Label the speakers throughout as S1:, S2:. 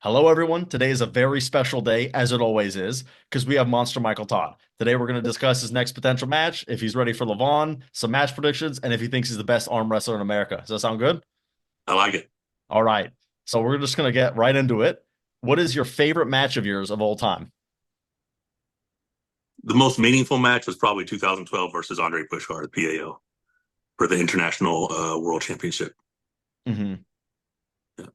S1: Hello, everyone. Today is a very special day, as it always is, because we have Monster Michael Todd. Today, we're going to discuss his next potential match, if he's ready for Levan, some match predictions, and if he thinks he's the best arm wrestler in America. Does that sound good?
S2: I like it.
S1: All right. So, we're just going to get right into it. What is your favorite match of yours of all time?
S2: The most meaningful match was probably 2012 versus Andre Pushkar, the PAO, for the International World Championship.
S1: Hmm.
S2: Yeah.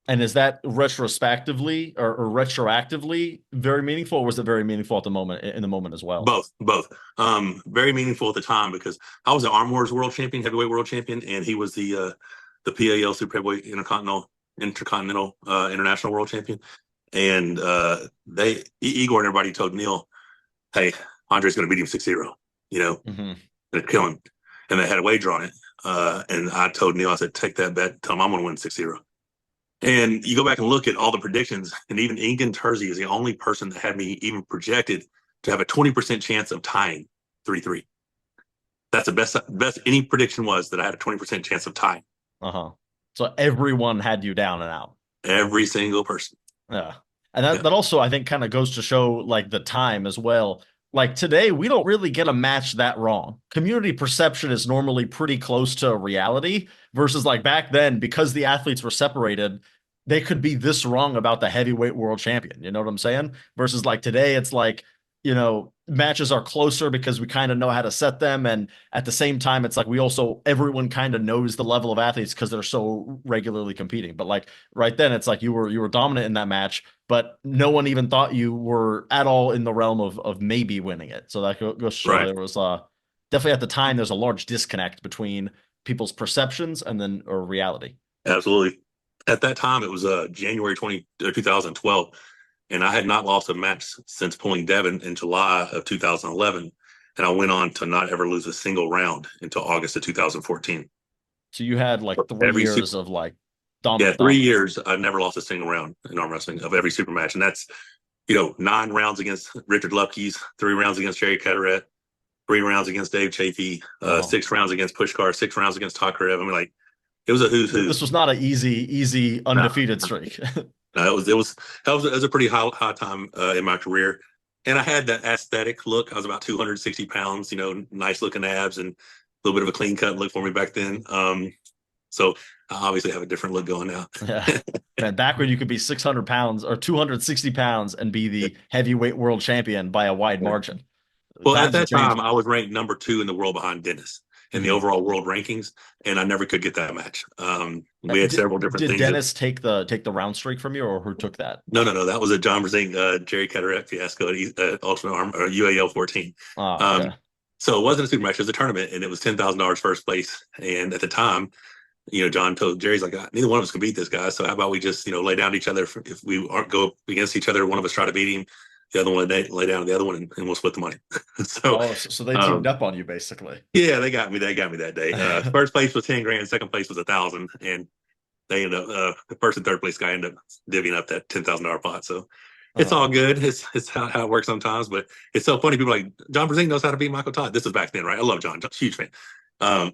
S1: And is that retrospectively or retroactively very meaningful, or was it very meaningful at the moment, in the moment as well?
S2: Both. Very meaningful at the time because I was the Arm Wars World Champion, Heavyweight World Champion, and he was the PAL Super Heavyweight Intercontinental International World Champion. And Igor and everybody told Neil, "Hey, Andre's going to beat him 6-0, you know,
S1: Hmm.
S2: and kill him." And they had a wager on it. And I told Neil, I said, "Take that bet. Tell him I'm going to win 6-0." And you go back and look at all the predictions, and even Ingan Terzi is the only person that had me even projected to have a 20% chance of tying 3-3. That's the best any prediction was that I had a 20% chance of tying.
S1: Uh-huh. So everyone had you down and out.
S2: Every single person.
S1: Yeah. And that,
S2: Yeah.
S1: that also, I think, kind of goes to show like the time as well. Like today, we don't really get a match that wrong. Community perception is normally pretty close to reality versus like back then, because the athletes were separated, they could be this wrong about the heavyweight world champion. You know what I'm saying? Versus like today, it's like, matches are closer because we kind of know how to set them. And at the same time, it's like we also, everyone kind of knows the level of athletes because they're so regularly competing. But like right then, it's like you were dominant in that match, but no one even thought you were at all in the realm of maybe winning it. So that goes to show
S2: Right.
S1: there was definitely at the time there's a large disconnect between people's perceptions and then or reality.
S2: Absolutely. At that time, it was January 2012, and I had not lost a match since pulling Devon in July of 2011. And I went on to not ever lose a single round until August of 2014.
S1: So you had like three
S2: Every
S1: years of like
S2: Yeah,
S1: dominant,
S2: three
S1: dominant.
S2: years. I've never lost a single round in arm wrestling of every super match. And that's, 9 rounds against Richard Lupke's, 3 rounds against Jerry Caderet, 3 rounds against Dave Chafee,
S1: Uh-huh.
S2: 6 rounds against Pushkar, 6 rounds against Todd. I mean, like, it was a who's who.
S1: This was not an easy
S2: No,
S1: undefeated streak.
S2: no, it was a pretty high time in my career. And I had that aesthetic look. I was about 260 pounds, nice looking abs and a little bit of a clean cut look for me back then. So I obviously have a different look going now.
S1: Yeah. Man, back when you could be 600 pounds or 260 pounds and be the heavyweight world champion by a wide margin.
S2: Well, at
S1: Times have
S2: that time,
S1: changed.
S2: I was ranked number 2 in the world behind Dennis in the
S1: Mhm.
S2: overall world rankings, and I never could get that match. We had
S1: Did
S2: several different
S1: did
S2: things.
S1: Dennis take the round streak from you, or who took that?
S2: No. That was a John Brzezinski, Jerry Caderet fiasco at Ultimate Arm or UAL 14.
S1: Oh,
S2: Um,
S1: okay.
S2: so it wasn't a super match; it was a tournament, and it was $10,000 first place. And at the time, John told Jerry's like, neither one of us can beat this guy. So how about we just, lay down to each other? If we aren't go against each other, one of us try to beat him, the other one lay down to the other one, and we'll split the money. so,
S1: Oh, so they teamed
S2: um,
S1: up on you basically.
S2: yeah, they got me. They got me that day. First place was 10 grand. Second place was 1,000, and they ended up the first and third place guy ended up divvying up that $10,000 pot. So it's all
S1: Uh,
S2: good. It's how it works sometimes, but it's so funny. People are like John Brzezinski knows how to beat Michael Todd. This was back then, right? I love John, huge fan.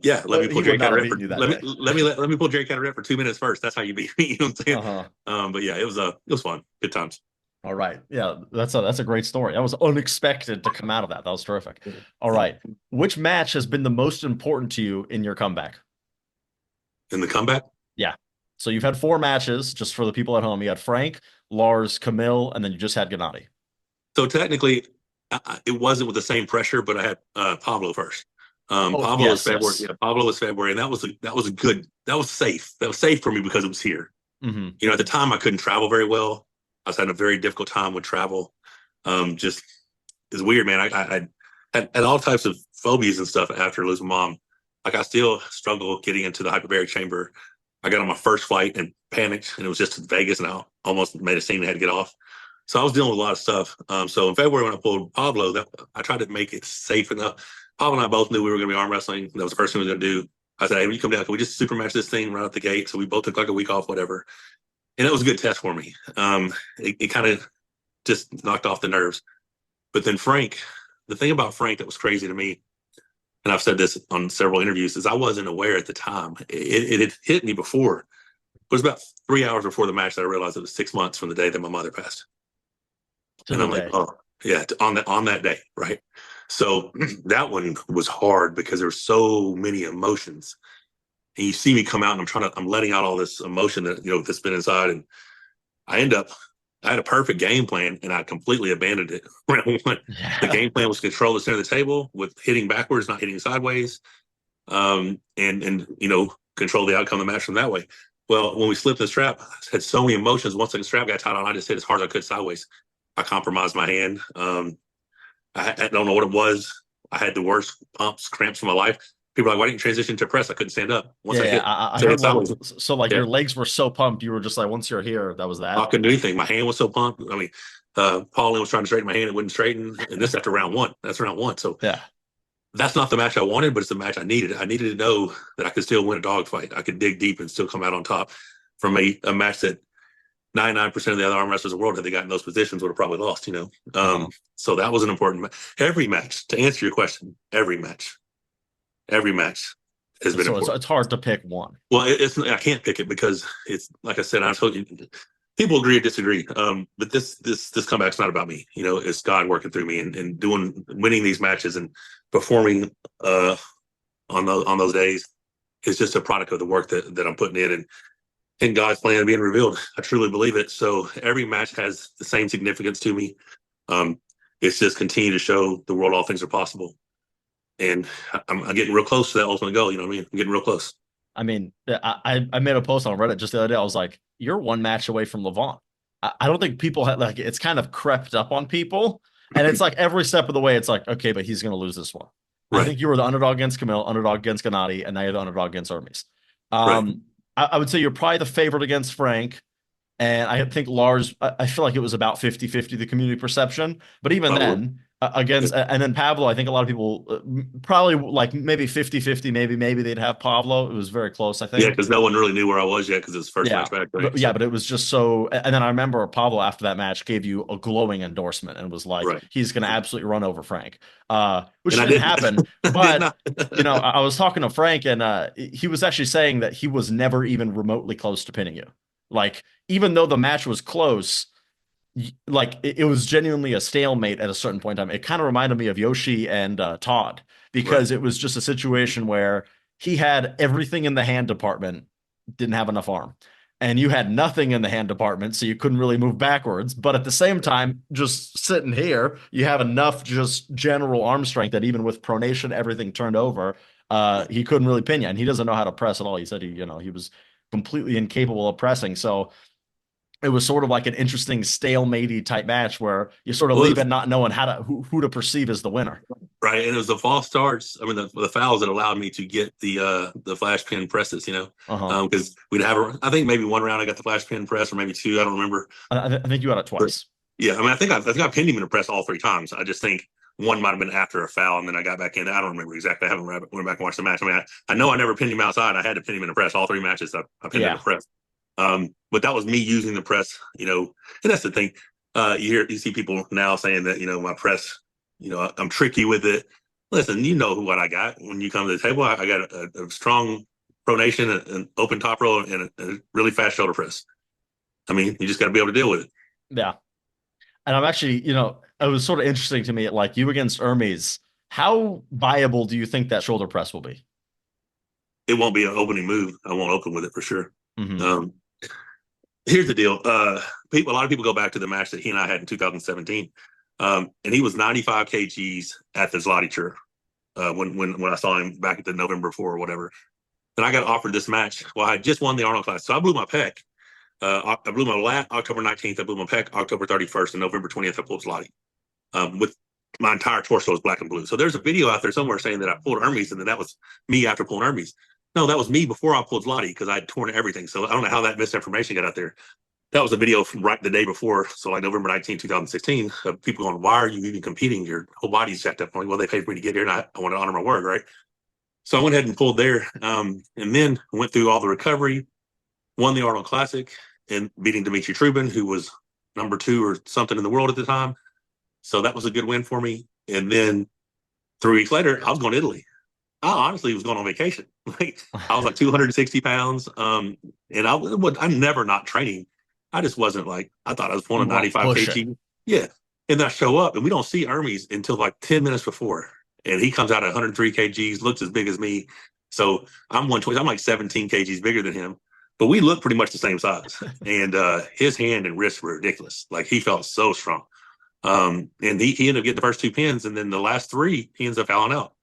S2: Yeah, let me
S1: he
S2: pull
S1: would
S2: Jerry
S1: not have
S2: Caderet
S1: beaten
S2: for
S1: you that
S2: let me
S1: day.
S2: let me pull Jerry Caderet for 2 minutes first. That's how you beat me. You know what I'm saying?
S1: Uh-huh.
S2: But yeah, it was fun, good times.
S1: All right. Yeah, that's a great story. That was unexpected to come out of that. That was terrific. All right. Which match has been the most important to you in your comeback?
S2: In the comeback,
S1: Yeah. So you've had four matches, just for the people at home. You had Frank, Lars, Camille, and then you just had Gennady.
S2: so technically, it wasn't with the same pressure, but I had Pablo first.
S1: Oh,
S2: Pablo was
S1: yes,
S2: February.
S1: yes.
S2: Yeah, Pablo was February, and that was a good. That was safe. That was safe for me because it was here.
S1: Hmm.
S2: At the time I couldn't travel very well. I was having a very difficult time with travel. Just it's weird, man. I had all types of phobias and stuff after losing mom. Like I still struggle getting into the hyperbaric chamber. I got on my first flight and panicked, and it was just in Vegas, and I almost made a scene and had to get off. So I was dealing with a lot of stuff. So in February when I pulled Pablo, I tried to make it safe enough. Pablo and I both knew we were going to be arm wrestling. That was the first thing we were going to do. I said, "Hey, when you come down, can we just super match this thing right out the gate?" So we both took like a week off, whatever, and it was a good test for me. It kind of just knocked off the nerves. But then Frank, the thing about Frank that was crazy to me, and I've said this on several interviews, is I wasn't aware at the time. It had hit me before. It was about 3 hours before the match that I realized it was 6 months from the day that my mother passed.
S1: To
S2: And
S1: the
S2: I'm like,
S1: day.
S2: oh yeah, on that day, right? So that one was hard because there were so many emotions. And you see me come out and I'm letting out all this emotion that, that's been inside. And I had a perfect game plan and I completely abandoned it. Round one. The
S1: Yeah.
S2: game plan was control the center of the table with hitting backwards, not hitting sideways. And control the outcome of the match from that way. Well, when we slipped the strap, I had so many emotions. Once the strap got tied on, I just hit as hard as I could sideways. I compromised my hand. I don't know what it was. I had the worst pumps, cramps of my life. People are like, why didn't you transition to press? I couldn't stand up. Once
S1: Yeah,
S2: I
S1: yeah.
S2: hit,
S1: I
S2: so
S1: heard
S2: it's
S1: like
S2: sideways.
S1: so like
S2: Yeah,
S1: your legs were so pumped, you were just like, once you're here, that was
S2: I
S1: that.
S2: couldn't do anything. My hand was so pumped. I mean, Pauline was trying to straighten my hand, it wouldn't straighten. And this after round one. That's round one. So
S1: Yeah.
S2: that's not the match I wanted, but it's the match I needed. I needed to know that I could still win a dogfight. I could dig deep and still come out on top from a match that 99% of the other arm wrestlers in the world, had they gotten those positions, would have probably lost.
S1: Uh-huh.
S2: So that was an important match. Every match, to answer your question, every match has been
S1: So
S2: important.
S1: it's hard to pick one.
S2: Well, I can't pick it because it's like I said. I told you, people agree or disagree. But this comeback's not about me. It's God working through me and winning these matches and performing on those days is just a product of the work that I'm putting in and God's plan being revealed. I truly believe it. So every match has the same significance to me. Um, it's just continue to show the world all things are possible. And I'm getting real close to that ultimate goal. You know what I mean? I'm getting real close.
S1: I mean, I made a post on Reddit just the other day. I was like, you're one match away from Levan. I don't think people have like it's kind of crept up on people. And it's like every step of the way, it's like, okay, but he's gonna lose this one. I
S2: Right.
S1: think you were the underdog against Camille, underdog against Genadi, and now you're the underdog against Ermes.
S2: Right.
S1: I would say you're probably the favorite against Frank. And I think Lars, I feel like it was about 50-50, the community perception. But even
S2: Probably.
S1: then, against, and then Pablo, I think a lot of people probably like maybe 50-50, maybe they'd have Pablo. It was very close, I
S2: Yeah,
S1: think.
S2: because no one really knew where I was yet because it was the first
S1: Yeah.
S2: match back, right?
S1: But yeah,
S2: So,
S1: but it was just so. And then I remember Pablo after that match gave you a glowing endorsement and was like,
S2: right.
S1: he's going to absolutely run over Frank, which
S2: And I
S1: didn't
S2: didn't.
S1: happen.
S2: I did
S1: But,
S2: not.
S1: I was talking to Frank and he was actually saying that he was never even remotely close to pinning you. Like, even though the match was close, like it was genuinely a stalemate at a certain point in time. It kind of reminded me of Yoshi and Todd
S2: Right.
S1: because it was just a situation where he had everything in the hand department, didn't have enough arm, and you had nothing in the hand department, so you couldn't really move backwards. But at the same time, just sitting here, you have enough just general arm strength that even with pronation, everything turned over, he couldn't really pin you, and he doesn't know how to press at all. He said he was completely incapable of pressing. So it was sort of like an interesting stalemate type match where you sort of
S2: Well,
S1: leave it not knowing how to who to perceive as the winner.
S2: right. And it was the false starts. I mean, the fouls that allowed me to get the flash pin presses.
S1: Uh-huh.
S2: Because we'd have I think maybe one round I got the flash pin press, or maybe two. I don't remember.
S1: I think you got it
S2: But
S1: twice.
S2: yeah, I mean, I think I pinned him in a press all three times. I just think one might have been after a foul, and then I got back in. I don't remember exactly. I haven't went back and watched the match. I mean, I know I never pinned him outside. I had to pin him in a press. All three matches I pinned him in
S1: Yeah.
S2: a press. But that was me using the press. And that's the thing. You see people now saying that my press, I'm tricky with it. Listen, what I got when you come to the table. I got a strong pronation, an open top row, and a really fast shoulder press. I mean, you just got to be able to deal with it.
S1: Yeah. And I'm actually, it was sort of interesting to me, like you against Hermes, how viable do you think that shoulder press will be?
S2: It won't be an opening move. I won't open with it for sure.
S1: Hmm.
S2: Um, Here's the deal. A lot of people go back to the match that he and I had in 2017, and he was 95 kgs at the Zlaticher when I saw him back at the November 4 or whatever. And I got offered this match. Well, I just won the Arnold class, so I blew my pec. I blew my lat October 19th. I blew my pec October 31st, and November 20th I pulled Zlati. With my entire torso is black and blue. So there's a video out there somewhere saying that I pulled Hermes, and then that was me after pulling Hermes. No, that was me before I pulled Zlati because I had torn everything. So I don't know how that misinformation got out there. That was a video from right the day before. So like November 19th, 2016, of people going, why are you even competing? Your whole body's jacked up. I'm like, well, they paid for me to get here and I want to honor my word, right? So I went ahead and pulled there. And then went through all the recovery, won the Arnold Classic and beating Dimitri Trubin, who was number 2 or something in the world at the time. So that was a good win for me. And then 3 weeks later, I was going to Italy. I honestly was going on vacation. Like I was like 260 pounds. And I'm never not training. I just wasn't like, I thought I was
S1: You weren't
S2: 195
S1: pushing.
S2: kg. Yeah. And then I show up and we don't see Hermes until like 10 minutes before. And he comes out at 103 kgs, looks as big as me. So I'm 120, I'm like 17 kgs bigger than him, but we look pretty much the same size. And his hand and wrist were ridiculous. Like he felt so strong. And he ended up getting the first two pins. And then the last three, he ends up fouling out.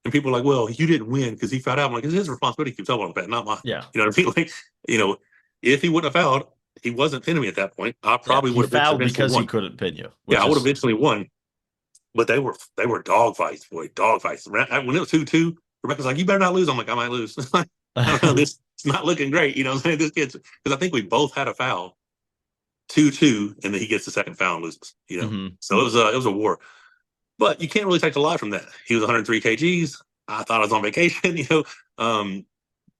S2: And people are like, well, you didn't win because he fouled out. I'm like, it's his responsibility to keep telling that, not mine.
S1: Yeah.
S2: You know what I mean? Like, you know, if he wouldn't have fouled, he wasn't pinning me at that point. I
S1: Yeah,
S2: probably
S1: he
S2: would have
S1: fouled
S2: eventually
S1: because
S2: won.
S1: he couldn't pin you.
S2: Yeah, I would have
S1: Is
S2: eventually won. But they were dog fights, boy, dog fights. When it was 2-2, Rebecca's like, you better not lose. I'm like, I might lose. I don't know, this it's not looking great. You know what I'm saying? This kid's because I think we both had a foul, 2-2, and then he gets the second foul and loses. You know,
S1: Mhm.
S2: so it was a war. But you can't really take a lot from that. He was 103 kgs. I thought I was on vacation, you know.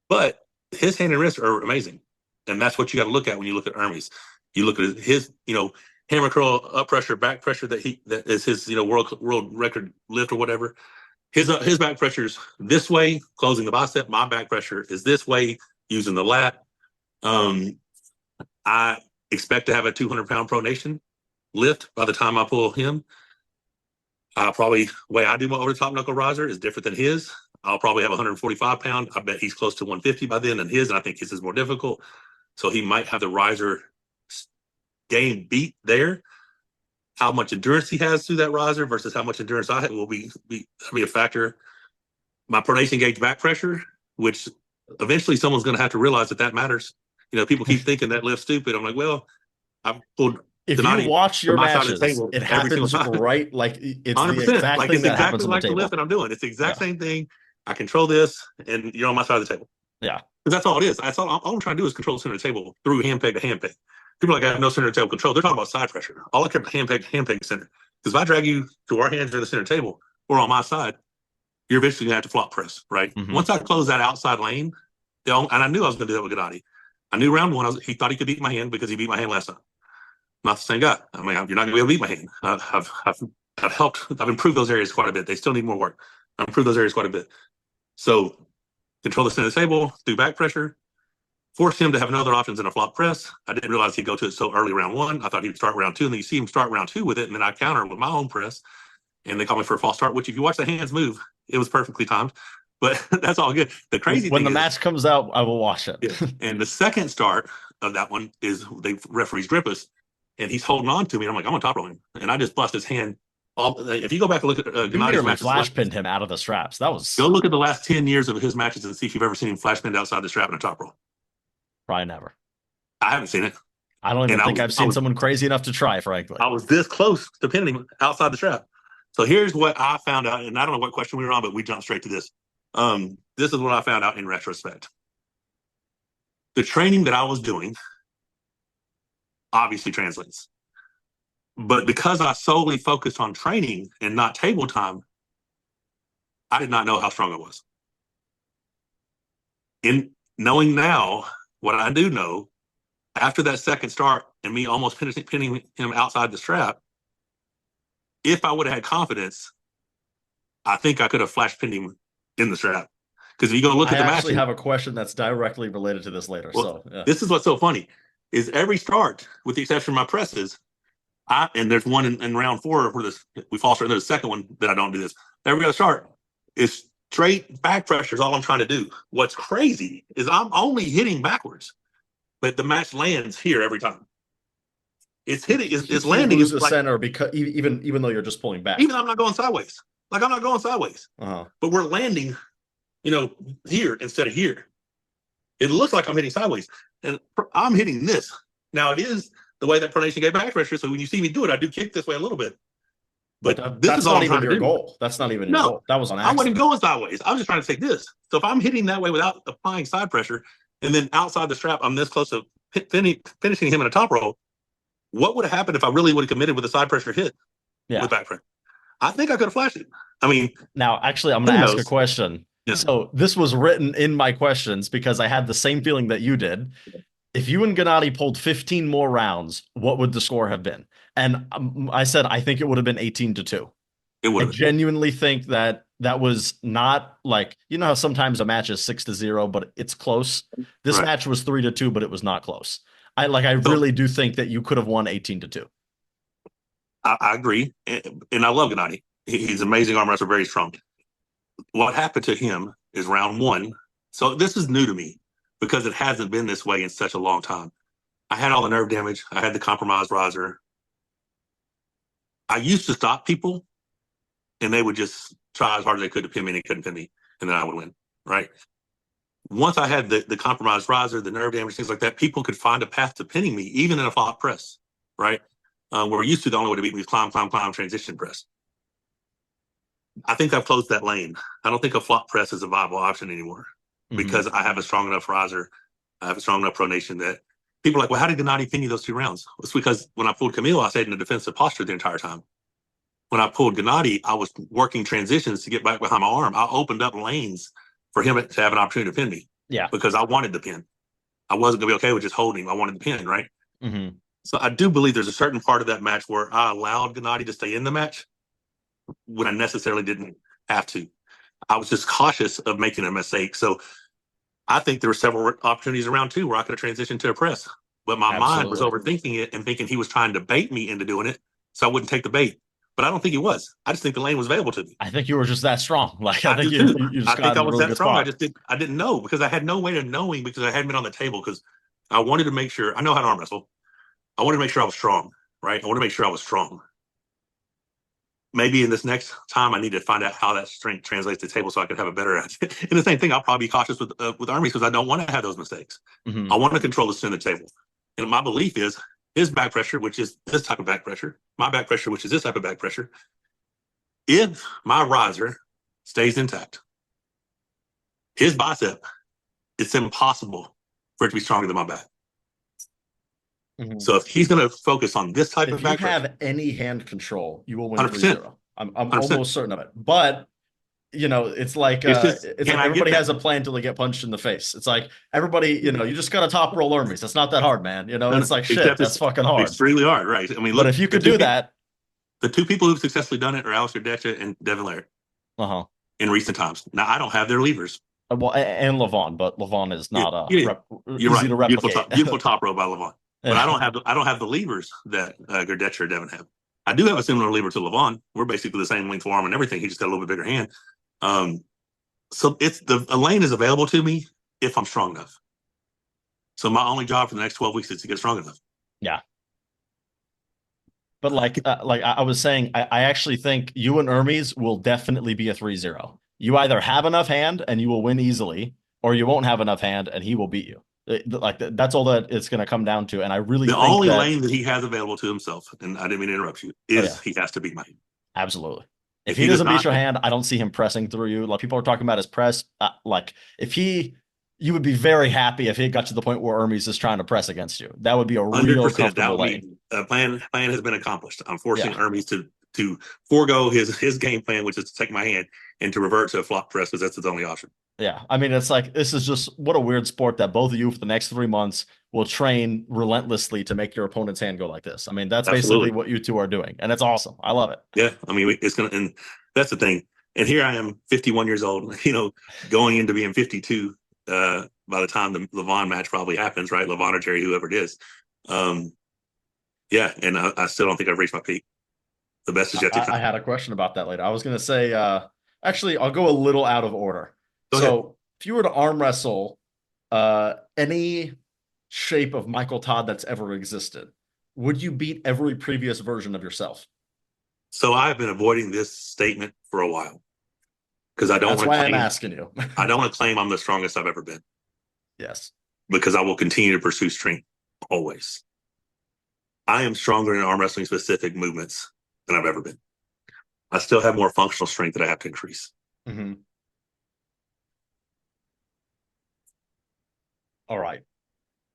S2: But his hand and wrist are amazing. And that's what you got to look at when you look at Hermes. You look at his, you know, hammer curl, up pressure, back pressure that is his, you know, world record lift or whatever. His back pressure is this way, closing the bicep. My back pressure is this way, using the lat. I expect to have a 200-pound pronation lift by the time I pull him. Probably way I do my over the top knuckle riser is different than his. I'll probably have 145 pound. I bet he's close to 150 by then, and I think his is more difficult. So he might have the riser game beat there. How much endurance he has through that riser versus how much endurance I have will be a factor. My pronation gauge back pressure, which eventually someone's going to have to realize that matters. You know, people keep thinking that lift's stupid. I'm like, well, I've pulled
S1: if
S2: Genadi
S1: you watch
S2: from
S1: your
S2: my side of the
S1: matches,
S2: table
S1: it
S2: every single
S1: happens
S2: time.
S1: right like it's the
S2: 100%.
S1: exact
S2: Like
S1: thing
S2: it's
S1: that
S2: exactly
S1: happens on the
S2: like the
S1: table.
S2: lift that I'm doing. It's the exact
S1: Yeah.
S2: same thing. I control this, and you're on my side of the table.
S1: Yeah.
S2: Because that's all it is. That's all I'm trying to do is control the center of the table through hand peg to hand peg. People are like, I have no center of the table control. They're talking about side pressure. All I care about hand peg center. Because if I drag you to our hands in the center of the table or on my side, you're eventually going to have to flop press, right?
S1: Mhm.
S2: Once I close that outside lane, and I knew I was going to do that with Genadi. I knew round one, he thought he could beat my hand because he beat my hand last time. I'm not the same guy. I mean, you're not going to be able to beat my hand. I've helped. I've improved those areas quite a bit. They still need more work. I've improved those areas quite a bit. So control the center of the table, do back pressure, force him to have no other options than a flop press. I didn't realize he'd go to it so early round one. I thought he'd start round two, and then you see him start round two with it, and then I counter with my own press, and they call me for a false start, which if you watch the hands move, it was perfectly timed. But that's all good. The crazy
S1: when
S2: thing
S1: the
S2: is,
S1: match comes out, I will watch it.
S2: yeah, and the second start of that one is the referees grip us, and he's holding on to me. And I'm like, I'm gonna top roll him, and I just bust his hand. If you go back and look at
S1: You
S2: Genadi's
S1: nearly
S2: matches,
S1: flash pinned him out of the straps. That was
S2: go look at the last 10 years of his matches and see if you've ever seen him flash pinned outside the strap in a top roll.
S1: probably never.
S2: I haven't seen it.
S1: I don't even think I've seen someone crazy enough to try, frankly.
S2: I was this close to pinning him outside the strap. So here's what I found out, and I don't know what question we were on, but we jumped straight to this. This is what I found out in retrospect. The training that I was doing obviously translates. But because I solely focused on training and not table time, I did not know how strong I was. In knowing now what I do know, after that second start and me almost pinning him outside the strap, if I would have had confidence, I think I could have flash pinned him in the strap. Because if you go look at the match,
S1: I actually have a question that's directly related to this later.
S2: Well,
S1: so yeah.
S2: This is what's so funny is every start, with the exception of my presses, and there's one in round 4 where we false start. There's a second one that I don't do this. Every other start is straight back pressure is all I'm trying to do. What's crazy is I'm only hitting backwards, but the match lands here every time. It's hitting. It's landing.
S1: Lose the
S2: like,
S1: center because even though you're just pulling back.
S2: Even though I'm not going sideways. Like I'm not going sideways. But we're landing, here instead of here. It looks like I'm hitting sideways, and I'm hitting this. Now it is the way that pronation gave back pressure. So when you see me do it, I do kick this way a little bit. But this
S1: that's
S2: is all
S1: not
S2: I'm
S1: even
S2: trying
S1: your
S2: to do.
S1: goal. That's not even your goal. That was on accident.
S2: I wasn't going sideways. I was just trying to take this. So if I'm hitting that way without applying side pressure, and then outside the strap, I'm this close to finishing him in a top roll. What would have happened if I really would have committed with a side pressure hit with back pressure? I think I could have flashed it. I mean,
S1: now actually, I'm going to ask a question. Yeah. So this was written in my questions because I had the same feeling that you did. If you and Genadi pulled 15 more rounds, what would the score have been? And I said, I think it would have been 18-2.
S2: It would
S1: I
S2: have been.
S1: genuinely think that that was not like, you know how sometimes a match is 6-0, but it's close. This
S2: Right.
S1: match was 3-2, but it was not close. I
S2: So
S1: really do think that you could have won 18-2.
S2: I agree. And I love Genadi. He's an amazing arm wrestler, very strong. What happened to him is round one. So this is new to me because it hasn't been this way in such a long time. I had all the nerve damage. I had the compromised riser. I used to stop people and they would just try as hard as they could to pin me and they couldn't pin me. And then I would win. Right. Once I had the compromised riser, the nerve damage, things like that, people could find a path to pinning me, even in a flop press. Right. We're used to the only way to beat me is climb, climb, climb, transition press. I think I've closed that lane. I don't think a flop press is a viable option anymore because I have a strong enough riser. I have a strong enough pronation that people are like, well, how did Genadi pin you those 2 rounds? It's because when I pulled Camille, I stayed in a defensive posture the entire time. When I pulled Genadi, I was working transitions to get back behind my arm. I opened up lanes for him to have an opportunity to pin me
S1: Yeah.
S2: because I wanted the pin. I wasn't going to be okay with just holding him. I wanted the pin, right?
S1: Mm-hmm.
S2: So I do believe there's a certain part of that match where I allowed Genadi to stay in the match when I necessarily didn't have to. I was just cautious of making a mistake. So I think there were several opportunities around too where I could have transitioned to a press, but my mind was
S1: Absolutely.
S2: overthinking it and thinking he was trying to bait me into doing it, so I wouldn't take the bait. But I don't think he was. I just think the lane was available to me.
S1: I think you were just that strong. Like I
S2: I
S1: think
S2: do
S1: you
S2: too.
S1: you
S2: I
S1: just got
S2: think
S1: in
S2: I
S1: a
S2: was
S1: really
S2: that
S1: good
S2: strong.
S1: spot.
S2: I didn't know because I had no way of knowing because I hadn't been on the table because I wanted to make sure I know how to arm wrestle. I wanted to make sure I was strong, right? I wanted to make sure I was strong. Maybe in this next time, I need to find out how that strength translates to the table so I could have a better. And the same thing, I'll probably be cautious with armies because I don't want to have those mistakes.
S1: Mm-hmm.
S2: I want to control the center of the table. And my belief is his back pressure, which is this type of back pressure, my back pressure, which is this type of back pressure, if my riser stays intact, his bicep, it's impossible for it to be stronger than my back.
S1: Mm-hmm.
S2: So if he's going to focus on this type
S1: If
S2: of
S1: you
S2: back pressure,
S1: have any hand control, you will win
S2: 100%,
S1: 3-0. I'm
S2: 100%.
S1: almost certain of it. But you know,
S2: It's just,
S1: it's
S2: can
S1: like
S2: I get
S1: everybody
S2: that?
S1: has a plan till they get punched in the face. It's like everybody, you know, you just gotta top roll armies. That's not that hard, man. You know,
S2: No,
S1: it's
S2: no,
S1: like shit,
S2: except
S1: that's
S2: it's
S1: fucking hard.
S2: extremely hard, right? I mean,
S1: But
S2: look,
S1: if you could do that,
S2: the two people who've successfully done it are Alistair Detcha and Devon
S1: uh-huh.
S2: in recent times. Now, I don't have their levers.
S1: Well, and Levon, but Levon is
S2: Yeah,
S1: not
S2: yeah, you're
S1: easy
S2: right.
S1: to replicate.
S2: Beautiful top row by Levon. But I don't have the levers that Gerdetcher or Devon have. I do have a similar lever to Levon. We're basically the same length arm and everything. He just got a little bit bigger hand. So it's a lane is available to me if I'm strong enough. So my only job for the next 12 weeks is to get strong enough.
S1: Yeah. But like I was saying, I actually think you and Hermes will definitely be a 3-0. You either have enough hand and you will win easily, or you won't have enough hand and he will beat you. Like that's all that it's going to come down to. And I really
S2: The
S1: think
S2: only
S1: that,
S2: lane that he has available to himself, and I didn't mean to interrupt you,
S1: oh
S2: is
S1: yeah,
S2: he has to beat my hand.
S1: absolutely. If
S2: If
S1: he
S2: he does
S1: doesn't beat
S2: not,
S1: your hand, I don't see him pressing through you. Like people are talking about his press. Like if he, you would be very happy if he got to the point where Hermes is trying to press against you. That would be a real
S2: 100%, that
S1: comfortable
S2: would
S1: lane.
S2: mean plan has been accomplished. I'm forcing
S1: Yeah.
S2: Hermes to forego his game plan, which is to take my hand and to revert to a flop press because that's his only option.
S1: Yeah. I mean, it's like, this is just what a weird sport that both of you for the next 3 months will train relentlessly to make your opponent's hand go like this. I mean, that's basically
S2: Absolutely.
S1: what you two are doing. And it's awesome. I love it.
S2: Yeah. I mean, it's going to, and that's the thing. And here I am, 51 years old, going into being 52 by the time the Levon match probably happens, right? Levon or Jerry, whoever it is. Yeah. And I still don't think I've reached my peak. The best is yet to
S1: I
S2: come.
S1: had a question about that later. I was going to say, actually, I'll go a little out of order.
S2: Go ahead.
S1: So if you were to arm wrestle any shape of Michael Todd that's ever existed, would you beat every previous version of yourself?
S2: So I've been avoiding this statement for a while because I don't
S1: That's
S2: want to
S1: why I'm
S2: claim
S1: asking you.
S2: I don't want to claim I'm the strongest I've ever been
S1: Yes.
S2: because I will continue to pursue strength always. I am stronger in arm wrestling specific movements than I've ever been. I still have more functional strength that I have to increase.
S1: Mm-hmm. All right.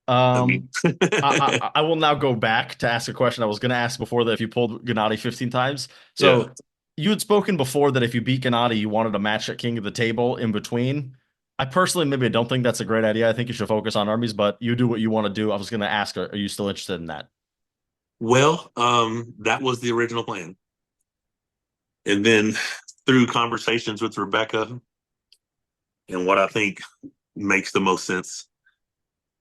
S2: I mean,
S1: I will now go back to ask a question I was going to ask before that if you pulled Genadi 15 times.
S2: yeah.
S1: So you had spoken before that if you beat Genadi, you wanted a match at King of the Table in between. I personally maybe don't think that's a great idea. I think you should focus on armies, but you do what you want to do. I was going to ask, are you still interested in that?
S2: Well, that was the original plan. And then through conversations with Rebecca and what I think makes the most sense,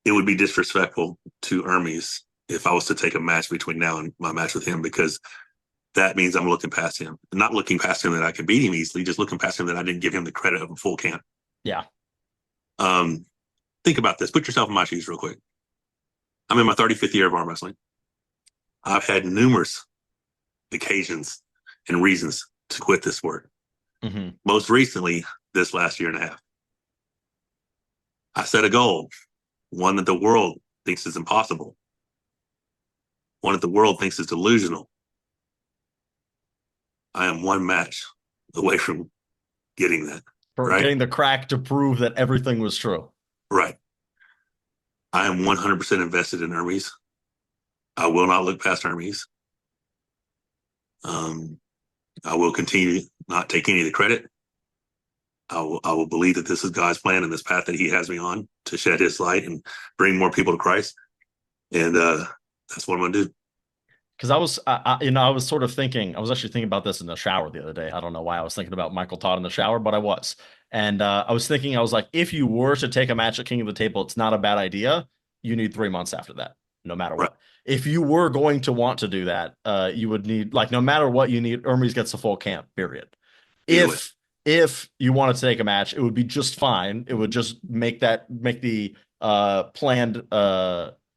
S2: it would be disrespectful to Hermes if I was to take a match between now and my match with him, because that means I'm looking past him. Not looking past him that I can beat him easily, just looking past him that I didn't give him the credit of a full camp.
S1: Yeah.
S2: Um, think about this. Put yourself in my shoes real quick. I'm in my 35th year of arm wrestling. I've had numerous occasions and reasons to quit this sport.
S1: Mm-hmm.
S2: Most recently, this last year and a half. I set a goal, one that the world thinks is impossible, one that the world thinks is delusional. I am one match away from getting that.
S1: For
S2: right?
S1: getting the crack to prove that everything was true.
S2: Right. I am 100% invested in Hermes. I will not look past Hermes. I will continue to not take any of the credit. I will believe that this is God's plan and this path that He has me on to shed His light and bring more people to Christ. And that's what I'm going to do.
S1: Because I was sort of thinking, I was actually thinking about this in the shower the other day. I don't know why I was thinking about Michael Todd in the shower, but I was. And I was thinking, I was like, if you were to take a match at King of the Table, it's not a bad idea. You need 3 months after that, no matter
S2: Right.
S1: what. If you were going to want to do that, you would need, like, no matter what you need, Hermes gets a full camp, period.
S2: Either way.
S1: If you wanted to take a match, it would be just fine. It would just make the planned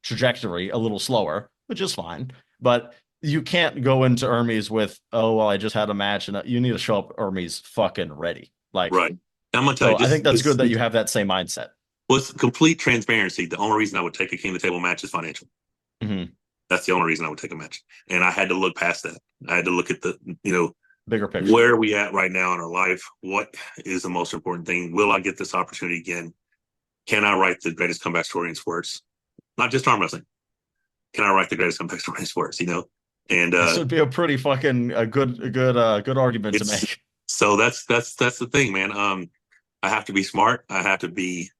S1: trajectory a little slower, which is fine. But you can't go into Hermes with, oh, well, I just had a match, and you need to show up Hermes fucking ready. Like,
S2: right. I'm going to tell you,
S1: I think that's good that you have that same mindset.
S2: Well, it's complete transparency. The only reason I would take a King of the Table match is financial.
S1: Mm-hmm.
S2: That's the only reason I would take a match. And I had to look past that. I had to look at the,
S1: bigger picture.
S2: Where are we at right now in our life? What is the most important thing? Will I get this opportunity again? Can I write the greatest comeback story in sports? Not just arm wrestling. Can I write the greatest comeback story in sports? And
S1: this would be a pretty fucking good argument to make.
S2: So that's the thing, man. I have to be smart. I have to be.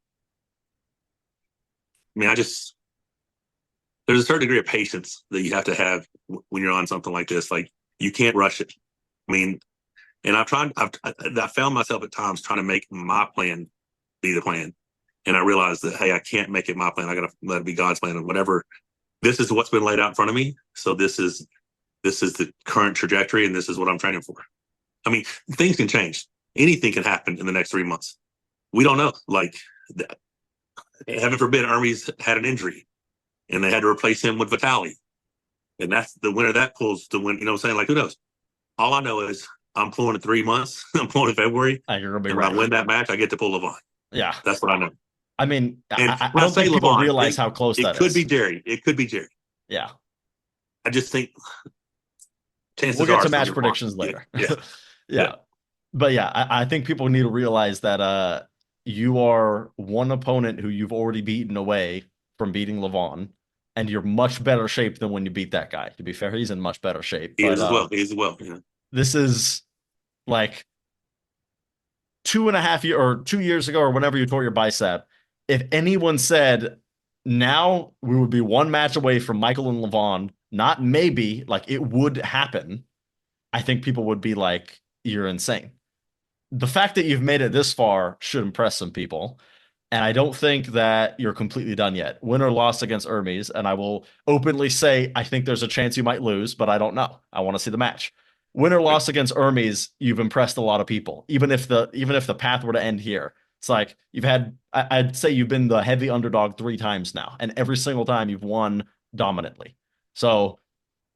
S2: I mean, there's a certain degree of patience that you have to have when you're on something like this. Like, you can't rush it. I mean, and I found myself at times trying to make my plan be the plan. And I realized that, hey, I can't make it my plan. I got to let it be God's plan, and whatever. This is what's been laid out in front of me. So this is the current trajectory, and this is what I'm training for. I mean, things can change. Anything can happen in the next 3 months. We don't know. Like, heaven forbid, Hermes had an injury, and they had to replace him with Vitali. And that's the winner that pulls to win. You know what I'm saying? Like, who knows? All I know is I'm pulling in 3 months. I'm pulling in February.
S1: You're gonna be
S2: and
S1: right.
S2: when I win that match, I get to pull Levon.
S1: Yeah.
S2: That's what I know.
S1: I mean,
S2: and
S1: I don't think people Levon, realize how close that is.
S2: It could be Jerry. It could be Jerry.
S1: Yeah.
S2: I just think chances
S1: we'll get to match predictions later.
S2: Yeah.
S1: Yeah. But yeah, I think people need to realize that you are one opponent who you've already beaten away from beating Levon, and you're much better shape than when you beat that guy. To be fair, he's in much better shape.
S2: He is as well. Yeah.
S1: This is like 2.5 years or 2 years ago or whenever you tore your bicep. If anyone said now we would be one match away from Michael and Levon, not maybe, like it would happen, I think people would be like, you're insane. The fact that you've made it this far should impress some people. And I don't think that you're completely done yet. Win or loss against Hermes, and I will openly say I think there's a chance you might lose, but I don't know. I want to see the match. Win or loss against Hermes, you've impressed a lot of people. Even if the path were to end here, it's like I'd say you've been the heavy underdog 3 times now, and every single time you've won dominantly. So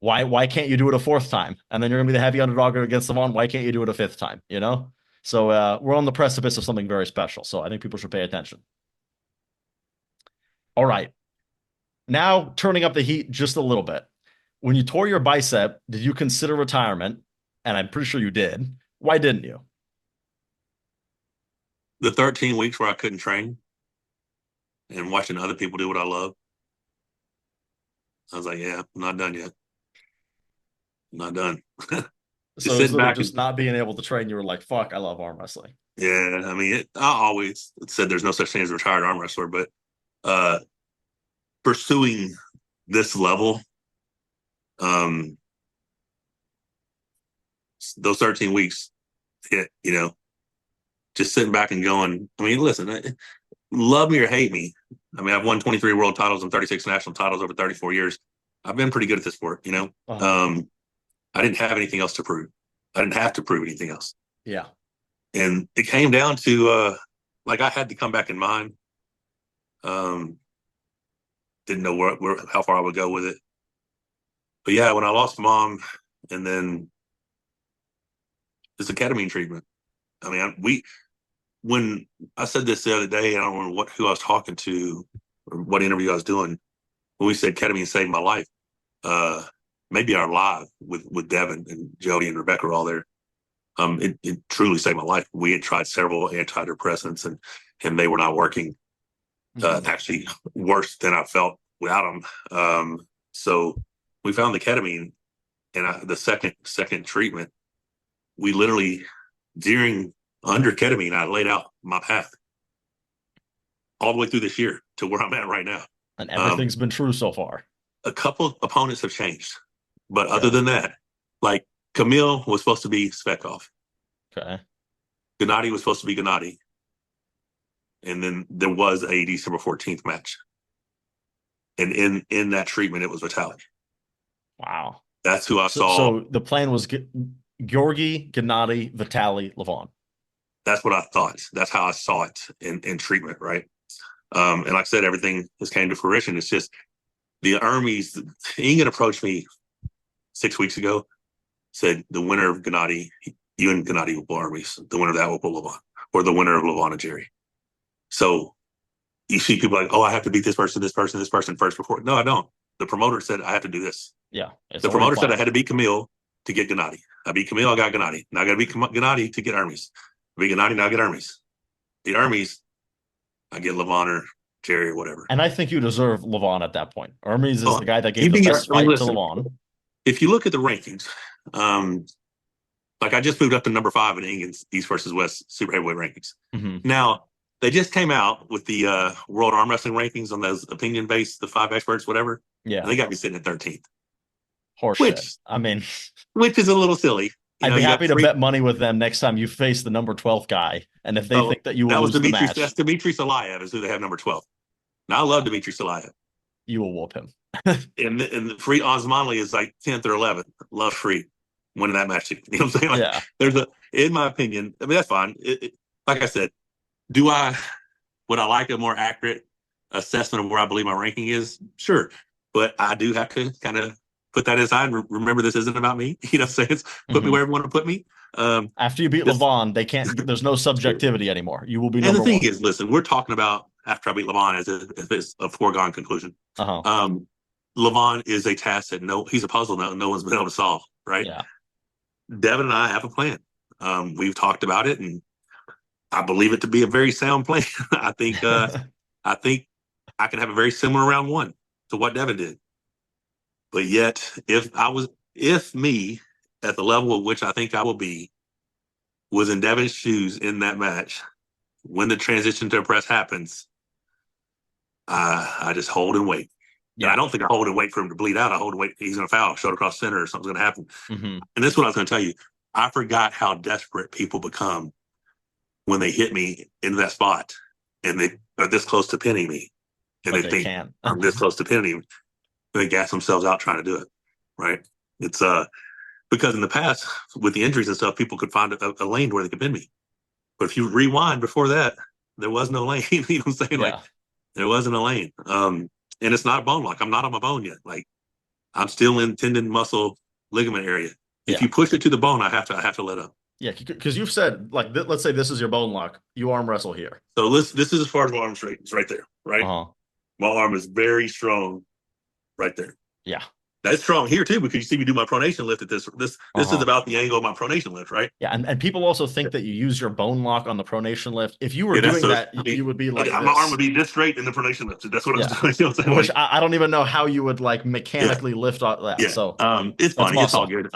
S1: why can't you do it a 4th time? And then you're gonna be the heavy underdog against Devon. Why can't you do it a 5th time? So we're on the precipice of something very special. So I think people should pay attention. All right. Now turning up the heat just a little bit. When you tore your bicep, did you consider retirement? And I'm pretty sure you did. Why didn't you?
S2: The 13 weeks where I couldn't train and watching other people do what I love. I was like, yeah, I'm not done yet. I'm not done.
S1: So it was just not being able to train. You were like, fuck, I love arm wrestling.
S2: Yeah. I mean, I always said there's no such thing as a retired arm wrestler, but pursuing this level, those 13 weeks, just sitting back and going, I mean, listen, love me or hate me. I mean, I've won 23 world titles and 36 national titles over 34 years. I've been pretty good at this sport, I didn't have anything else to prove. I didn't have to prove anything else.
S1: Yeah.
S2: And it came down to, I had to come back in mind. Didn't know how far I would go with it. But yeah, when I lost mom, and then it's a ketamine treatment. I mean, when I said this the other day, I don't know who I was talking to or what interview I was doing, when we said ketamine saved my life. Maybe our live with Devon and Jody and Rebecca were all there. It truly saved my life. We had tried several antidepressants and they were not working. Actually worse than I felt without them. So we found the ketamine, and the second treatment, we literally under ketamine, I laid out my path all the way through this year to where I'm at right now.
S1: And everything's been true so far.
S2: A couple opponents have changed, but other than that, like Camille was supposed to be Svekov.
S1: Okay.
S2: Genadi was supposed to be Genadi. And then there was a December 14th match. And in that treatment, it was Vitaly.
S1: Wow.
S2: That's who I saw.
S1: So the plan was Georgi, Genadi, Vitaly, Levan.
S2: That's what I thought. That's how I saw it in treatment, right? And like I said, everything has came to fruition. It's just the Ermes. Ingan approached me 6 weeks ago, said the winner of Genadi, you and Genadi will pull Ermes. The winner of that will pull Levan, or the winner of Levan and Jerry. So you see people like, oh, I have to beat this person first before. No, I don't. The promoter said I have to do this.
S1: Yeah.
S2: The promoter said I had to beat Camille to get Genadi. I beat Camille, I got Genadi. Now I got to beat Genadi to get Ermes. I beat Genadi, now I get Ermes. The Ermes, I get Levan or Jerry or whatever.
S1: And I think you deserve Levan at that point. Hermes is the guy that gave the best fight to Levan.
S2: If you look at the rankings, I just moved up to number 5 in Ingan's East versus West super heavyweight rankings.
S1: Mm-hmm.
S2: Now, they just came out with the world arm wrestling rankings on those opinion-based, the 5 experts, whatever.
S1: Yeah.
S2: And they got me sitting at 13th.
S1: Horseshit. I mean,
S2: which is a little silly.
S1: I'd be happy to bet money with them next time you face the number 12 guy. And if they think that you will lose the match.
S2: That's Dmitry Salayev is who they have number 12. Now, I love Dmitry Salayev.
S1: You will whoop him.
S2: and Free Osmanli is like 10th or 11th. Love Free winning that match. You know what I'm saying?
S1: Yeah.
S2: There's in my opinion, I mean, that's fine. Like I said, would I like a more accurate assessment of where I believe my ranking is? Sure. But I do have to kind of put that aside. Remember, this isn't about me. You know what I'm saying? Put me wherever you want to put me.
S1: After you beat Levan, there's no subjectivity anymore. You will be number 1.
S2: And the thing is, listen, we're talking about after I beat Levan as if it's a foregone conclusion. Levan is a task that he's a puzzle that no one's been able to solve, right?
S1: Yeah.
S2: Devon and I have a plan. We've talked about it, and I believe it to be a very sound plan. I think I can have a very similar round 1 to what Devon did. But yet, if me at the level at which I think I will be was in Devon's shoes in that match, when the transition to a press happens, I just hold and wait. Yeah. And I don't think I hold and wait for him to bleed out. I hold and wait. He's going to foul, shoulder across center, or something's going to happen.
S1: Mm-hmm.
S2: And this is what I was going to tell you. I forgot how desperate people become when they hit me in that spot and they are this close to pinning me. And they think I'm this close to pinning him. They gas themselves out trying to do it. Right. It's because in the past with the injuries and stuff, people could find a lane where they could pin me. But if you rewind before that, there was no lane. You know what I'm saying? Yeah. Like there wasn't a lane. And it's not a bone lock. I'm not on my bone yet. Like I'm still in tendon, muscle, ligament area. If you push it to the bone, I have to let up.
S1: Yeah, because you've said, like, let's say this is your bone lock. You arm wrestle here.
S2: So this is as far as my arm straight. It's right there, right? My arm is very strong right there.
S1: Yeah.
S2: That's strong here, too, because you see me do my pronation lift at this. This is about the angle of my pronation lift, right?
S1: Yeah, and people also think that you use your bone lock on the pronation lift. If you were doing that, you would be like
S2: my arm would be this straight in the pronation lift. That's what I was doing. You know what I'm saying?
S1: Which I don't even know how you would, like, mechanically lift all that. Yeah. So
S2: it's funny. It's all good.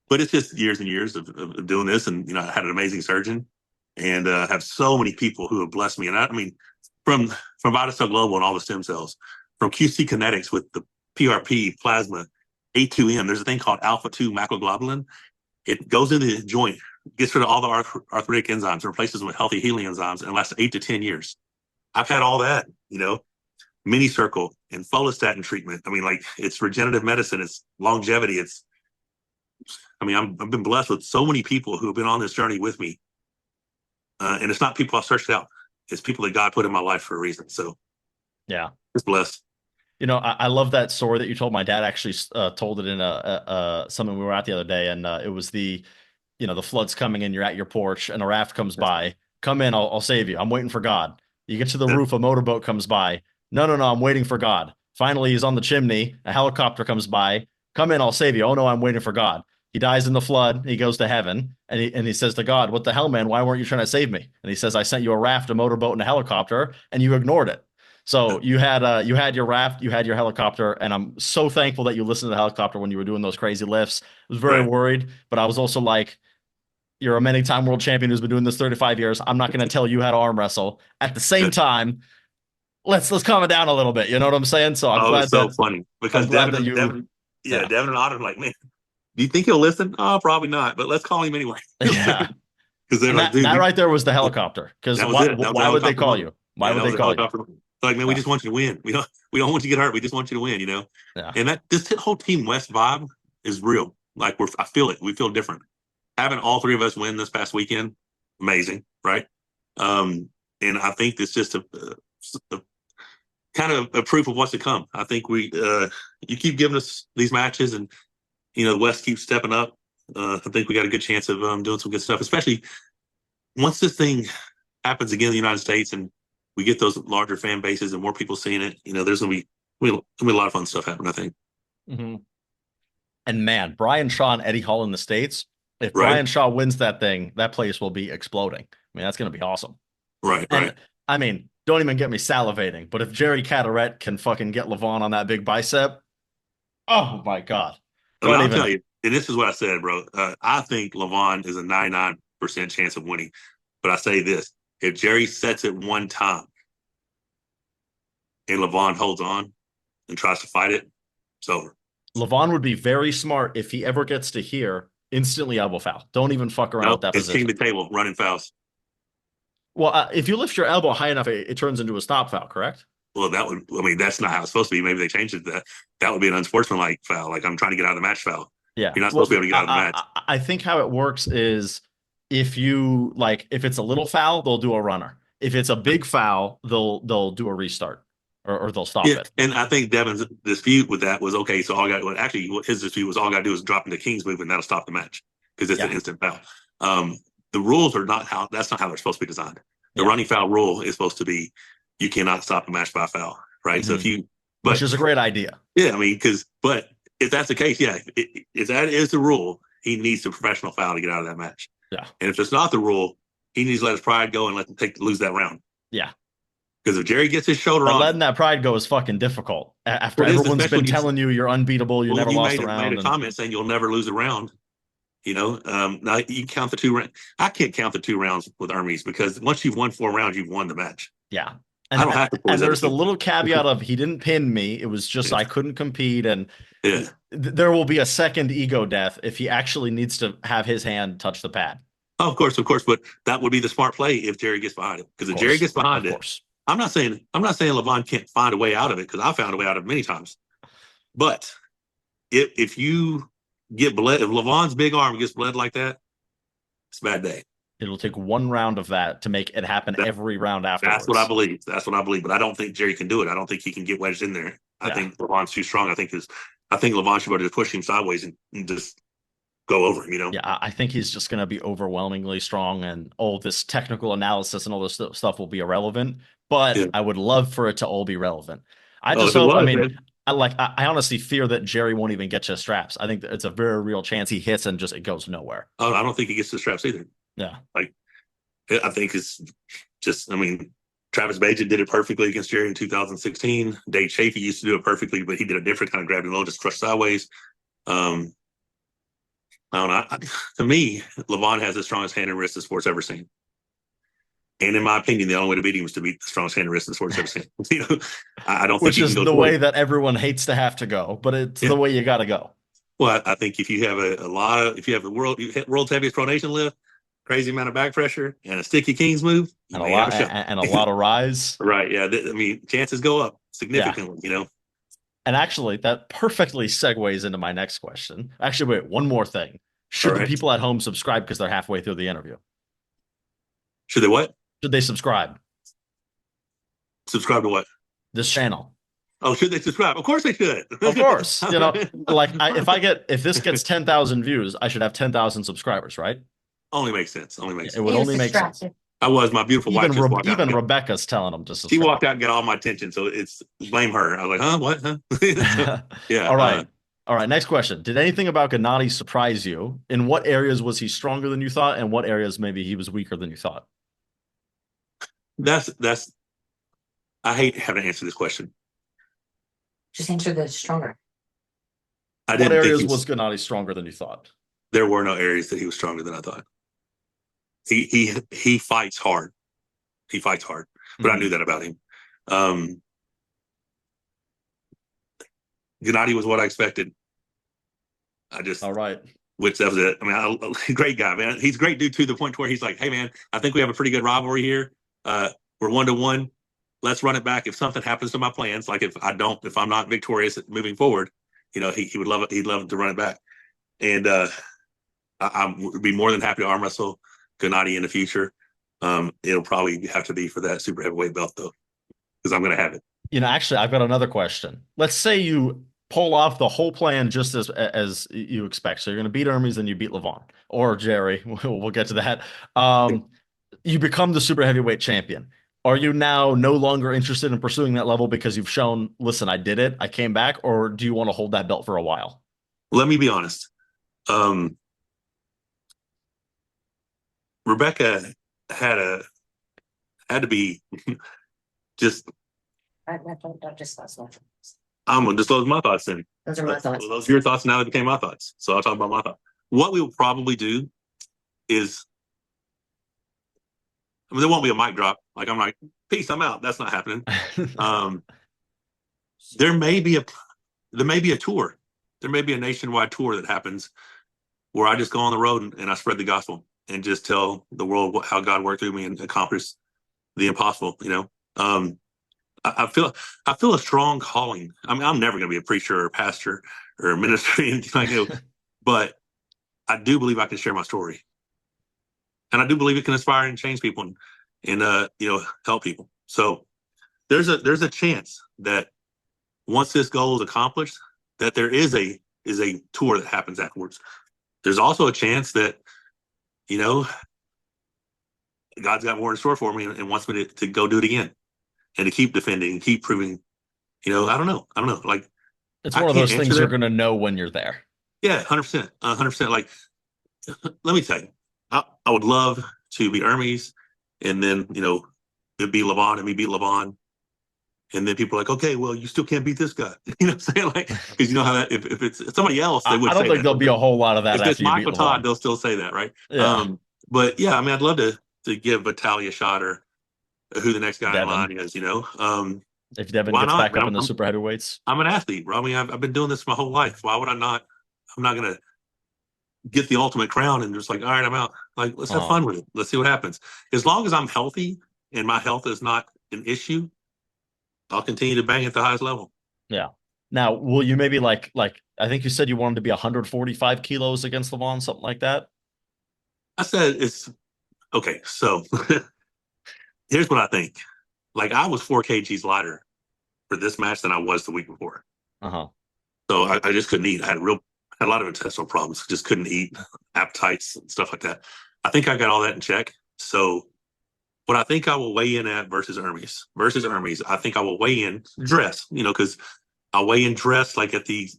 S2: But it's just years and years of doing this. And, I had an amazing surgeon and have so many people who have blessed me. And I mean, from VitaCell Global and all the stem cells, from QC Kinetics with the PRP, plasma, A2M, there's a thing called alpha-2 macroglobulin. It goes into the joint, gets rid of all the arthritic enzymes, replaces them with healthy healing enzymes, and lasts 8 to 10 years. I've had all that, mini circle and follistatin treatment. I mean, like, it's regenerative medicine, it's longevity. I've been blessed with so many people who have been on this journey with me. And it's not people I've searched out. It's people that God put in my life for a reason. So
S1: Yeah.
S2: it's blessed.
S1: I love that story that you told. My dad actually told it in something we were at the other day, and it was the floods coming in. You're at your porch, and a raft comes by. Come in, I'll save you. I'm waiting for God. You get to the roof, a motorboat comes by. No, no, no, I'm waiting for God. Finally, he's on the chimney. A helicopter comes by. Come in, I'll save you. Oh no, I'm waiting for God. He dies in the flood. He goes to heaven, and he says to God, "What the hell, man? Why weren't you trying to save me?" And he says, "I sent you a raft, a motorboat, and a helicopter, and you ignored it." So you had your raft, you had your helicopter, and I'm so thankful that you listened to the helicopter when you were doing those crazy lifts. I was very
S2: Right.
S1: worried, but I was also like, you're a many-time world champion who's been doing this 35 years. I'm not going to tell you how to arm wrestle. At the same time, let's calm it down a little bit. You know what I'm saying? So
S2: Oh, it's so funny
S1: I'm
S2: because
S1: glad
S2: Devon
S1: that
S2: and
S1: you
S2: Devon, yeah,
S1: yeah.
S2: Devon and Otter are like, man, do you think he'll listen? Oh, probably not, but let's call him anyway.
S1: Yeah.
S2: Because they're
S1: And
S2: like,
S1: that
S2: dude,
S1: right there was the helicopter. Because
S2: that was it. That was the
S1: why would they
S2: helicopter
S1: call
S2: moment.
S1: you? Why
S2: Yeah,
S1: would
S2: that was
S1: they
S2: the
S1: call you?
S2: helicopter moment. They're like, man, we
S1: Yeah.
S2: just want you to win. We don't want you to get hurt. We just want you to win.
S1: Yeah.
S2: And that this whole Team West vibe is real. Like, I feel it. We feel different. Having all three of us win this past weekend, amazing, right? And I think it's just a kind of a proof of what's to come. I think you keep giving us these matches, and the West keeps stepping up. I think we got a good chance of doing some good stuff, especially once this thing happens again in the United States and we get those larger fan bases and more people seeing it. There's gonna be a lot of fun stuff happening, I think.
S1: Mm-hmm. And man, Brian Shaw and Eddie Hall in the States. If
S2: Right,
S1: Brian Shaw wins that thing, that place will be exploding. I mean, that's going to be awesome.
S2: right,
S1: And
S2: right.
S1: I mean, don't even get me salivating. But if Jerry Cadorette can fucking get Levon on that big bicep, oh my God. Don't
S2: I'll
S1: even.
S2: tell you, and this is what I said, bro. I think Levon is a 99% chance of winning. But I say this: if Jerry sets it one time and Levon holds on and tries to fight it, it's over.
S1: Levon would be very smart if he ever gets to here, instantly elbow foul. Don't even fuck around with
S2: Nope,
S1: that
S2: it's king
S1: position.
S2: of the table, running fouls.
S1: Well, if you lift your elbow high enough, it turns into a stop foul, correct?
S2: Well, that's not how it's supposed to be. Maybe they changed it. That would be an unsportsmanlike foul. Like, I'm trying to get out of the match foul.
S1: Yeah.
S2: You're not supposed
S1: Well,
S2: to be able to get out of the match.
S1: I think how it works is if it's a little foul, they'll do a runner. If it's a big foul, they'll do a restart or they'll stop
S2: Yeah,
S1: it.
S2: and I think Devon's dispute with that was okay. So what his dispute was all I got to do is drop into King's move and that'll stop the match because it's an
S1: Yeah.
S2: instant foul. The rules are not how that's not how they're supposed to be designed. The
S1: Yeah.
S2: running foul rule is supposed to be you cannot stop a match by a foul, right? So
S1: Mhm. Which
S2: but
S1: is a great idea.
S2: yeah, but if that's the case, yeah, if that is the rule, he needs a professional foul to get out of that match.
S1: Yeah.
S2: And if it's not the rule, he needs to let his pride go and let them lose that round.
S1: Yeah.
S2: Because if Jerry gets his shoulder
S1: But
S2: on
S1: letting
S2: him,
S1: that pride go is fucking difficult. After
S2: well, it is
S1: everyone's
S2: especially
S1: been
S2: when
S1: telling you you're unbeatable, you
S2: well,
S1: never
S2: you
S1: lost a
S2: made
S1: round,
S2: a
S1: and
S2: comment saying you'll never lose a round. Now you count the 2 rounds. I can't count the 2 rounds with Hermes because once you've won 4 rounds, you've won the match.
S1: yeah.
S2: I don't have to pull
S1: And
S2: his other
S1: there's the
S2: two.
S1: little caveat of he didn't pin me. It was just
S2: Yeah.
S1: I couldn't compete, and
S2: Yeah.
S1: there will be a second ego death if he actually needs to have his hand touch the pad.
S2: Oh, of course, but that would be the smart play if Jerry gets behind it. Because
S1: Of
S2: if Jerry
S1: course.
S2: gets behind
S1: Of
S2: it,
S1: course.
S2: I'm not saying Levon can't find a way out of it because I found a way out of it many times. But if you get bled, if Levon's big arm gets bled like that, it's a bad day.
S1: It'll take one round of that to make it happen
S2: That,
S1: every round
S2: that's what I
S1: afterwards.
S2: believe. That's what I believe. But I don't think Jerry can do it. I don't think he can get wedged in there. I
S1: Yeah.
S2: think Levon's too strong. I think Levon should be able to push him sideways and just go over him.
S1: Yeah, I think he's just going to be overwhelmingly strong, and all this technical analysis and all this stuff will be irrelevant. But
S2: Yeah.
S1: I would love for it to all be relevant. I
S2: Oh,
S1: just
S2: if it
S1: hope. I
S2: was,
S1: mean,
S2: man.
S1: I honestly fear that Jerry won't even get to straps. I think that it's a very real chance he hits and just it goes nowhere.
S2: Oh, I don't think he gets the straps either.
S1: Yeah,
S2: Like, I think it's just, Travis Bajan did it perfectly against Jerry in 2016. Dave Chafee used to do it perfectly, but he did a different kind of grab and low, just crush sideways. I don't know. To me, Levon has the strongest hand and wrist the sport's ever seen. And in my opinion, the only way to beat him was to beat the strongest hand and wrist the sport's ever seen. I don't think
S1: which
S2: he can
S1: is
S2: go
S1: the
S2: twice.
S1: way that everyone hates to have to go, but it's
S2: Yeah.
S1: the way you got to go.
S2: Well, I think if you have a lot of, if you have the world's heaviest pronation lift, crazy amount of back pressure, and a sticky Kings move, you
S1: And a
S2: may have
S1: lot
S2: a shot.
S1: and a lot of rise.
S2: Right? Yeah. I mean, chances go up
S1: Yeah.
S2: significantly. You know.
S1: And actually, that perfectly segues into my next question. Actually, wait, one more thing.
S2: All
S1: Should the
S2: right.
S1: people at home subscribe because they're halfway through the interview?
S2: Should they what?
S1: Should they subscribe
S2: Subscribe to what?
S1: this channel?
S2: Oh, should they subscribe? Of course they should.
S1: Of course, if this gets 10,000 views, I should have 10,000 subscribers, right?
S2: Only makes sense. Only makes
S1: It
S2: sense.
S1: would only make sense.
S2: I was. My beautiful wife just walked out.
S1: Even Rebecca's telling them to
S2: She
S1: subscribe.
S2: walked out and got all my attention, so it's blame her. I was like, huh, what? Huh? Yeah.
S1: All right. All right. Next question. Did anything about Genadi surprise you? In what areas was he stronger than you thought? And what areas maybe he was weaker than you thought?
S2: That's. I hate having to answer this question.
S3: Just answer the stronger.
S2: I
S1: What
S2: didn't think
S1: areas was Genadi stronger than you thought?
S2: there were no areas that he was stronger than I thought. He fights hard. He fights hard, but I knew that about him. Genadi was what I expected.
S1: All right.
S2: Which that was it. I mean, great guy, man. He's a great dude to the point where he's like, hey, man, I think we have a pretty good rivalry here. We're 1-1. Let's run it back. If something happens to my plans, like if I'm not victorious moving forward, you know, he would love it. He'd love to run it back. And I would be more than happy to arm wrestle Genadi in the future. It'll probably have to be for that super heavyweight belt though, because I'm going to have it.
S1: You know, actually, I've got another question. Let's say you pull off the whole plan just as you expect. So you're going to beat Ermes and you beat Levan or Jerry. We'll get to that. You become the super heavyweight champion. Are you now no longer interested in pursuing that level because you've shown, listen, I did it, I came back, or do you want to hold that belt for a while?
S2: Let me be honest. Rebecca had to be just.
S3: Don't discuss that.
S2: I'm gonna disclose my thoughts then.
S3: Those are my thoughts.
S2: Well, those are your thoughts. Now they became my thoughts. So I'll talk about my thoughts. What we will probably do is, I mean, there won't be a mic drop. Like I'm like, peace, I'm out. That's not happening. There may be a tour. There may be a nationwide tour that happens where I just go on the road and I spread the gospel and just tell the world how God worked through me and accomplished the impossible. You know, I feel a strong calling. I mean, I'm never going to be a preacher or a pastor or a minister or anything like that, but I do believe I can share my story, and I do believe it can inspire and change people and you know, help people. So there's a chance that once this goal is accomplished, that there is a tour that happens afterwards. There's also a chance that, you know, God's got more in store for me and wants me to go do it again and to keep defending and keep proving. You know, I don't know. Like,
S1: it's one of those things you're going to know when you're there.
S2: Yeah, 100%. 100%. Like, let me tell you, I would love to be Ermes, and then, you know, it'd be Levan and me beat Levan. And then people are like, okay, well, you still can't beat this guy. You know what I'm saying? Like, because you know how that, if it's somebody else, they would say
S1: I don't think
S2: that.
S1: there'll be a whole lot of that.
S2: If it's Michael Todd, they'll still say that, right?
S1: Yeah.
S2: But yeah, I mean, I'd love to give Vitaly a shot or who the next guy
S1: Devon.
S2: in line is, you know.
S1: If Devon gets back up in the super heavyweights.
S2: I'm an athlete, bro. I mean, I've been doing this my whole life. Why would I not? I'm not going to get the ultimate crown and just like, all right, I'm out. Like, let's have fun with it. Let's see what happens. As long as I'm healthy and my health is not an issue, I'll continue to bang at the highest level.
S1: Yeah. Now, will you maybe like I think you said you wanted to be 145 kilos against Levan, something like that?
S2: I said it's okay. So here's what I think. Like, I was 4 kgs lighter for this match than I was the week before. So I just couldn't eat. I had a lot of intestinal problems. Just couldn't eat, appetites and stuff like that. I think I got all that in check. So what I think I will weigh in at versus Ermes, I think I will weigh in dress, you know, because I'll weigh in dress like at the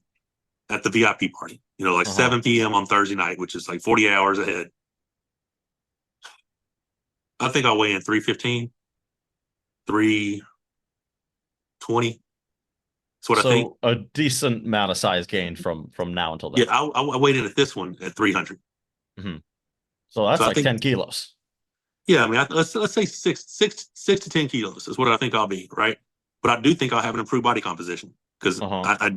S2: VIP party, you know, like 7 p.m. on Thursday night, which is like 48 hours ahead. I think I'll weigh in 315, 320. That's what I think.
S1: So a decent amount of size gain from now until then.
S2: Yeah, I weighed in at this one at 300.
S1: So that's like 10 kilos.
S2: Yeah, I mean, let's say six to 10 kilos is what I think I'll be, right? But I do think I'll have an improved body composition because I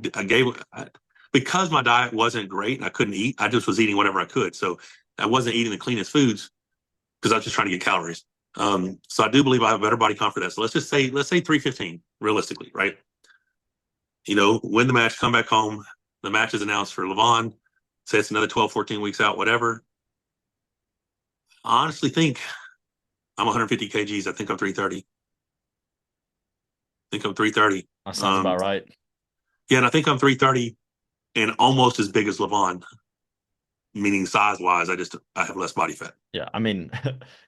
S2: because my diet wasn't great and I couldn't eat, I just was eating whatever I could. So I wasn't eating the cleanest foods because I was just trying to get calories. So I do believe I have a better body comp for that. So let's say 315 realistically, right? Win the match, come back home. The match is announced for Levan. Say it's another 12, 14 weeks out, whatever. I honestly think I'm 150 kgs. I think I'm 330.
S1: That sounds about right.
S2: Yeah, and I think I'm 330 and almost as big as Levan, meaning size-wise. I have less body fat.
S1: Yeah, I mean,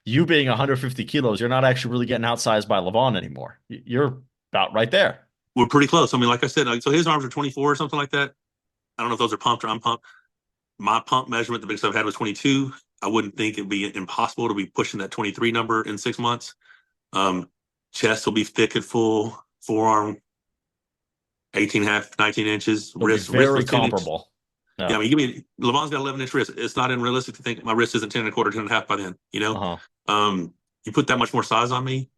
S1: you being 150 kilos, you're not actually really getting outsized by Levan anymore. You're about right there.
S2: We're pretty close. I mean, like I said, so his arms are 24 or something like that. I don't know if those are pumped or unpumped. My pump measurement, the biggest I've had was 22. I wouldn't think it'd be impossible to be pushing that 23 number in 6 months. Chest will be thick and full, forearm 18.5, 19 inches.
S1: Wrist very comparable.
S2: No. Yeah, I mean, Levan's got 11-inch wrist. It's not unrealistic to think my wrist isn't 10 and a quarter, 10 and a half by then. You put that much more size on me.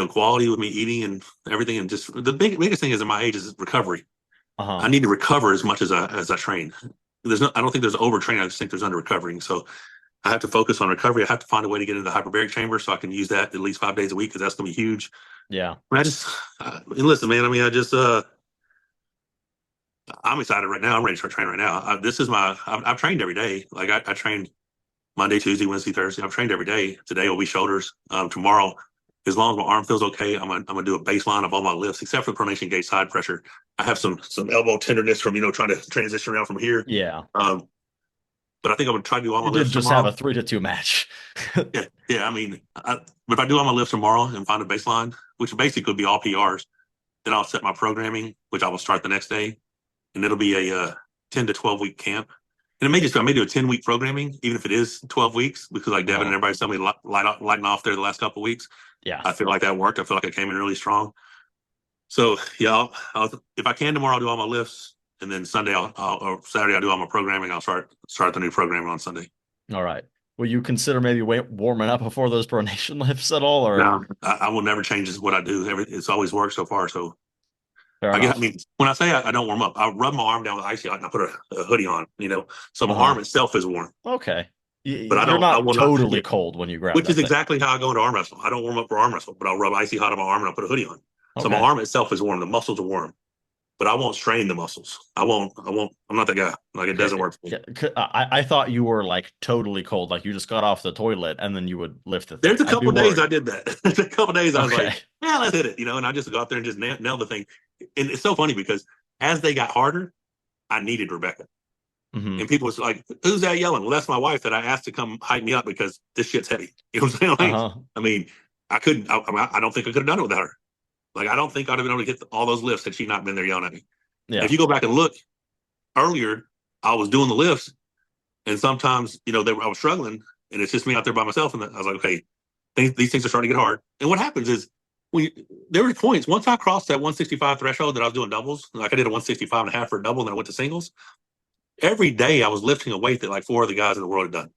S2: Quality with me eating and everything, and just the biggest thing is at my age is recovery. I need to recover as much as I train. I don't think there's overtraining. I just think there's under recovering. So I have to focus on recovery. I have to find a way to get into the hyperbaric chamber so I can use that at least 5 days a week because that's going to be huge.
S1: Yeah.
S2: Listen, man. I mean, I'm excited right now. I'm ready to start training right now. I've trained every day. Like I trained Monday, Tuesday, Wednesday, Thursday. I've trained every day. Today will be shoulders. Tomorrow, as long as my arm feels okay, I'm gonna do a baseline of all my lifts, except for the pronation gauge side pressure. I have some elbow tenderness from trying to transition around from here.
S1: Yeah.
S2: But I think I'm gonna try to do all my lifts.
S1: Just
S2: tomorrow.
S1: have a 3-2 match.
S2: Yeah. I mean, if I do all my lifts tomorrow and find a baseline, which basically would be all PRs, then I'll set my programming, which I will start the next day, and it'll be a 10 to 12 week camp. And I may do a 10-week programming, even if it is 12 weeks, because like Devon and everybody's telling me lighting off there the last couple of weeks.
S1: Yeah,
S2: I feel like that worked. I feel like I came in really strong. So yeah, I'll if I can tomorrow, I'll do all my lifts, and then Sunday or Saturday I'll do all my programming. I'll start the new programming on Sunday.
S1: All right. Will you consider maybe warming up before those pronation lifts at all? Or
S2: no, I will never change what I do. It's always worked so far. So
S1: I
S2: mean, when I say I don't warm up, I rub my arm down with icy hot and I put a hoodie on. So my arm itself is warm.
S1: Okay.
S2: But
S1: you're not totally cold when you grab
S2: which is exactly how I go into arm wrestle. I don't warm up for arm wrestle, but I'll rub icy hot on my arm and I'll put a hoodie on. So my arm itself is warm. The muscles are warm, but I won't strain the muscles. I'm not that guy. Like it doesn't work for me.
S1: I thought you were like totally cold. Like you just got off the toilet and then you would lift it.
S2: There's a couple days I did that. There's a couple days I was like, yeah, let's hit it. And I just go out there and just nail the thing. And it's so funny because as they got harder, I needed Rebecca. Mm-hmm. And people was like, who's that yelling? Well, that's my wife that I asked to come hype me up because this shit's heavy. You know what I'm saying? I mean, I couldn't, I don't think I could have done it without her. Like, I don't think I'd have been able to get all those lifts had she not been there yelling at me. Yeah. If you go back and look earlier, I was doing the lifts and sometimes, I was struggling and it's just me out there by myself. And I was like, okay, these things are starting to get hard. And what happens is there were points, once I crossed that 165 threshold that I was doing doubles, like I did a 165 and a half for a double and then I went to singles. Every day I was lifting a weight that like 4 other guys in the world had done.